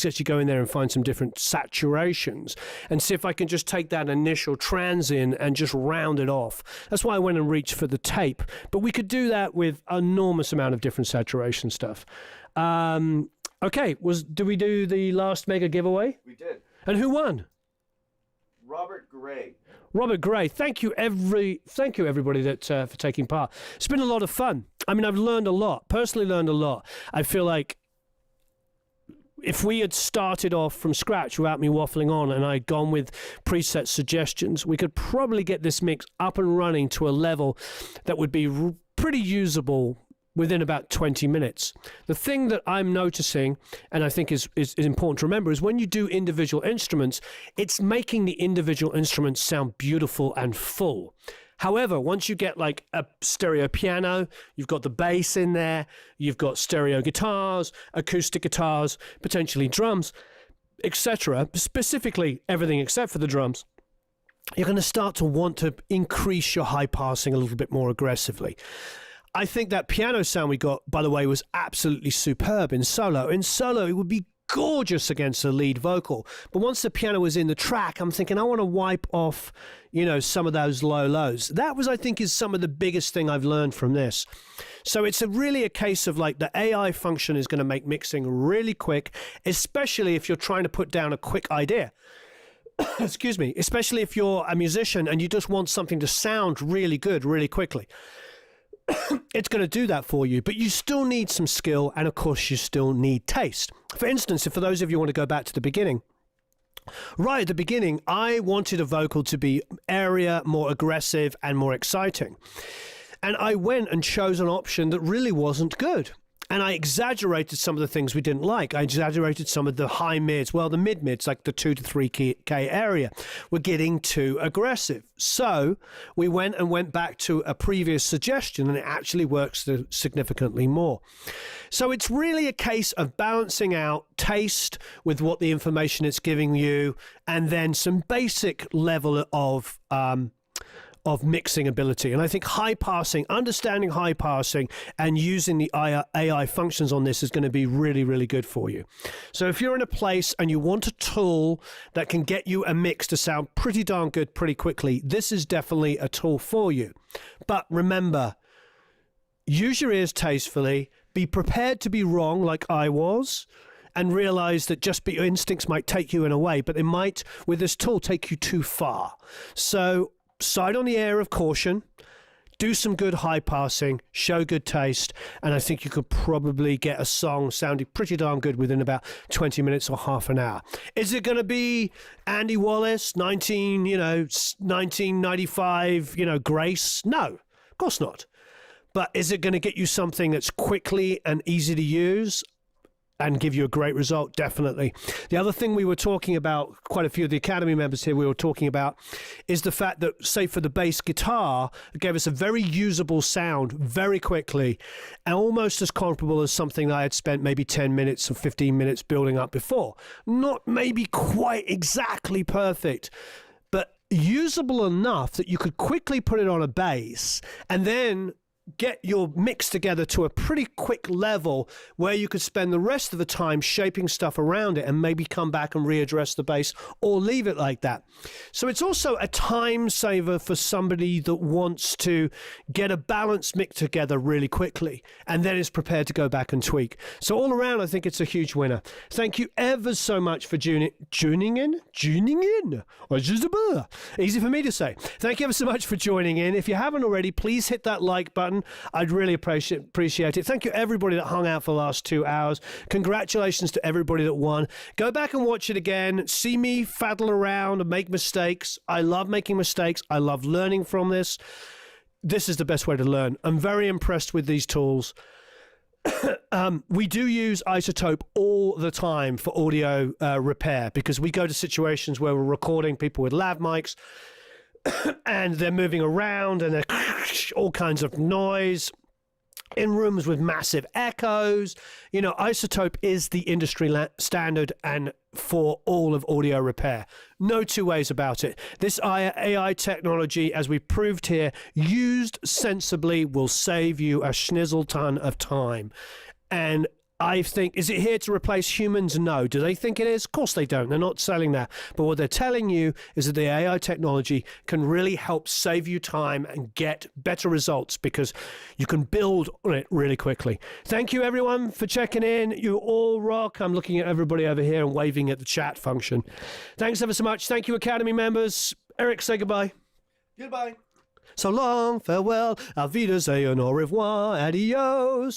actually go in there and find some different saturations and see if I can just take that initial transient and just round it off. That's why I went and reached for the tape. But we could do that with an enormous amount of different saturation stuff. Okay, did we do the last mega giveaway? We did. And who won? Robert Gray. Robert Gray, thank you everybody that for taking part. It's been a lot of fun. I mean, I've learned a lot. Personally learned a lot. I feel like if we had started off from scratch without me waffling on and I'd gone with preset suggestions, we could probably get this mix up and running to a level that would be pretty usable within about 20 minutes. The thing that I'm noticing, and I think is important to remember, is when you do individual instruments, it's making the individual instruments sound beautiful and full. However, once you get like a stereo piano, you've got the bass in there, you've got stereo guitars, acoustic guitars, potentially drums, etc., specifically everything except for the drums, you're going to start to want to increase your high passing a little bit more aggressively. I think that piano sound we got, by the way, was absolutely superb in solo. In solo, it would be gorgeous against a lead vocal. But once the piano was in the track, I'm thinking, I want to wipe off, some of those low lows. That was, I think, is some of the biggest thing I've learned from this. So it's really a case of like the AI function is going to make mixing really quick, especially if you're trying to put down a quick idea. Excuse me. Especially if you're a musician and you just want something to sound really good really quickly. It's going to do that for you, but you still need some skill, and of course you still need taste. For instance, if for those of you who want to go back to the beginning, right at the beginning, I wanted a vocal to be airier, more aggressive, and more exciting. And I went and chose an option that really wasn't good. And I exaggerated some of the things we didn't like. I exaggerated some of the high mids. Well, the mid-mids, like the 2 to 3K area, were getting too aggressive. So we went back to a previous suggestion, and it actually works significantly more. So it's really a case of balancing out taste with what the information it's giving you, and then some basic level of mixing ability. And I think understanding high passing and using the AI functions on this is going to be really, really good for you. So if you're in a place and you want a tool that can get you a mix to sound pretty darn good pretty quickly, this is definitely a tool for you. But remember, use your ears tastefully, be prepared to be wrong like I was, and realize that just your instincts might take you in a way, but they might, with this tool, take you too far. So side on the air of caution, do some good high passing, show good taste, and I think you could probably get a song sounding pretty darn good within about 20 minutes or half an hour. Is it going to be Andy Wallace, 1995, Grace? No, of course not. But is it going to get you something that's quickly and easy to use and give you a great result? Definitely. The other thing we were talking about, quite a few of the Academy members here we were talking about, is the fact that, say, for the bass guitar, it gave us a very usable sound very quickly, and almost as comparable as something I had spent maybe 10 minutes or 15 minutes building up before. Not maybe quite exactly perfect, but usable enough that you could quickly put it on a bass and then get your mix together to a pretty quick level where you could spend the rest of the time shaping stuff around it and maybe come back and readdress the bass or leave it like that. So it's also a time saver for somebody that wants to get a balanced mix together really quickly and then is prepared to go back and tweak. So all around, I think it's a huge winner. Thank you ever so much for tuning in. Easy for me to say. Thank you ever so much for joining in. If you haven't already, please hit that like button. I'd really appreciate it. Thank you everybody that hung out for the last 2 hours. Congratulations to everybody that won. Go back and watch it again. See me faddle around and make mistakes. I love making mistakes. I love learning from this. This is the best way to learn. I'm very impressed with these tools. We do use iZotope all the time for audio repair because we go to situations where we're recording people with lav mics and they're moving around and they're all kinds of noise in rooms with massive echoes. You know, iZotope is the industry standard and for all of audio repair. No two ways about it. This AI technology, as we proved here, used sensibly will save you a schnizzle ton of time. And I think, is it here to replace humans? No. Do they think it is? Of course they don't. They're not selling that. But what they're telling you is that the AI technology can really help save you time and get better results because you can build on it really quickly. Thank you, everyone, for checking in. You all rock. I'm looking at everybody over here and waving at the chat function. Thanks ever so much. Thank you, Academy members. Eric, say goodbye. Goodbye. So long, farewell, auf Wiedersehen, au revoir, adios.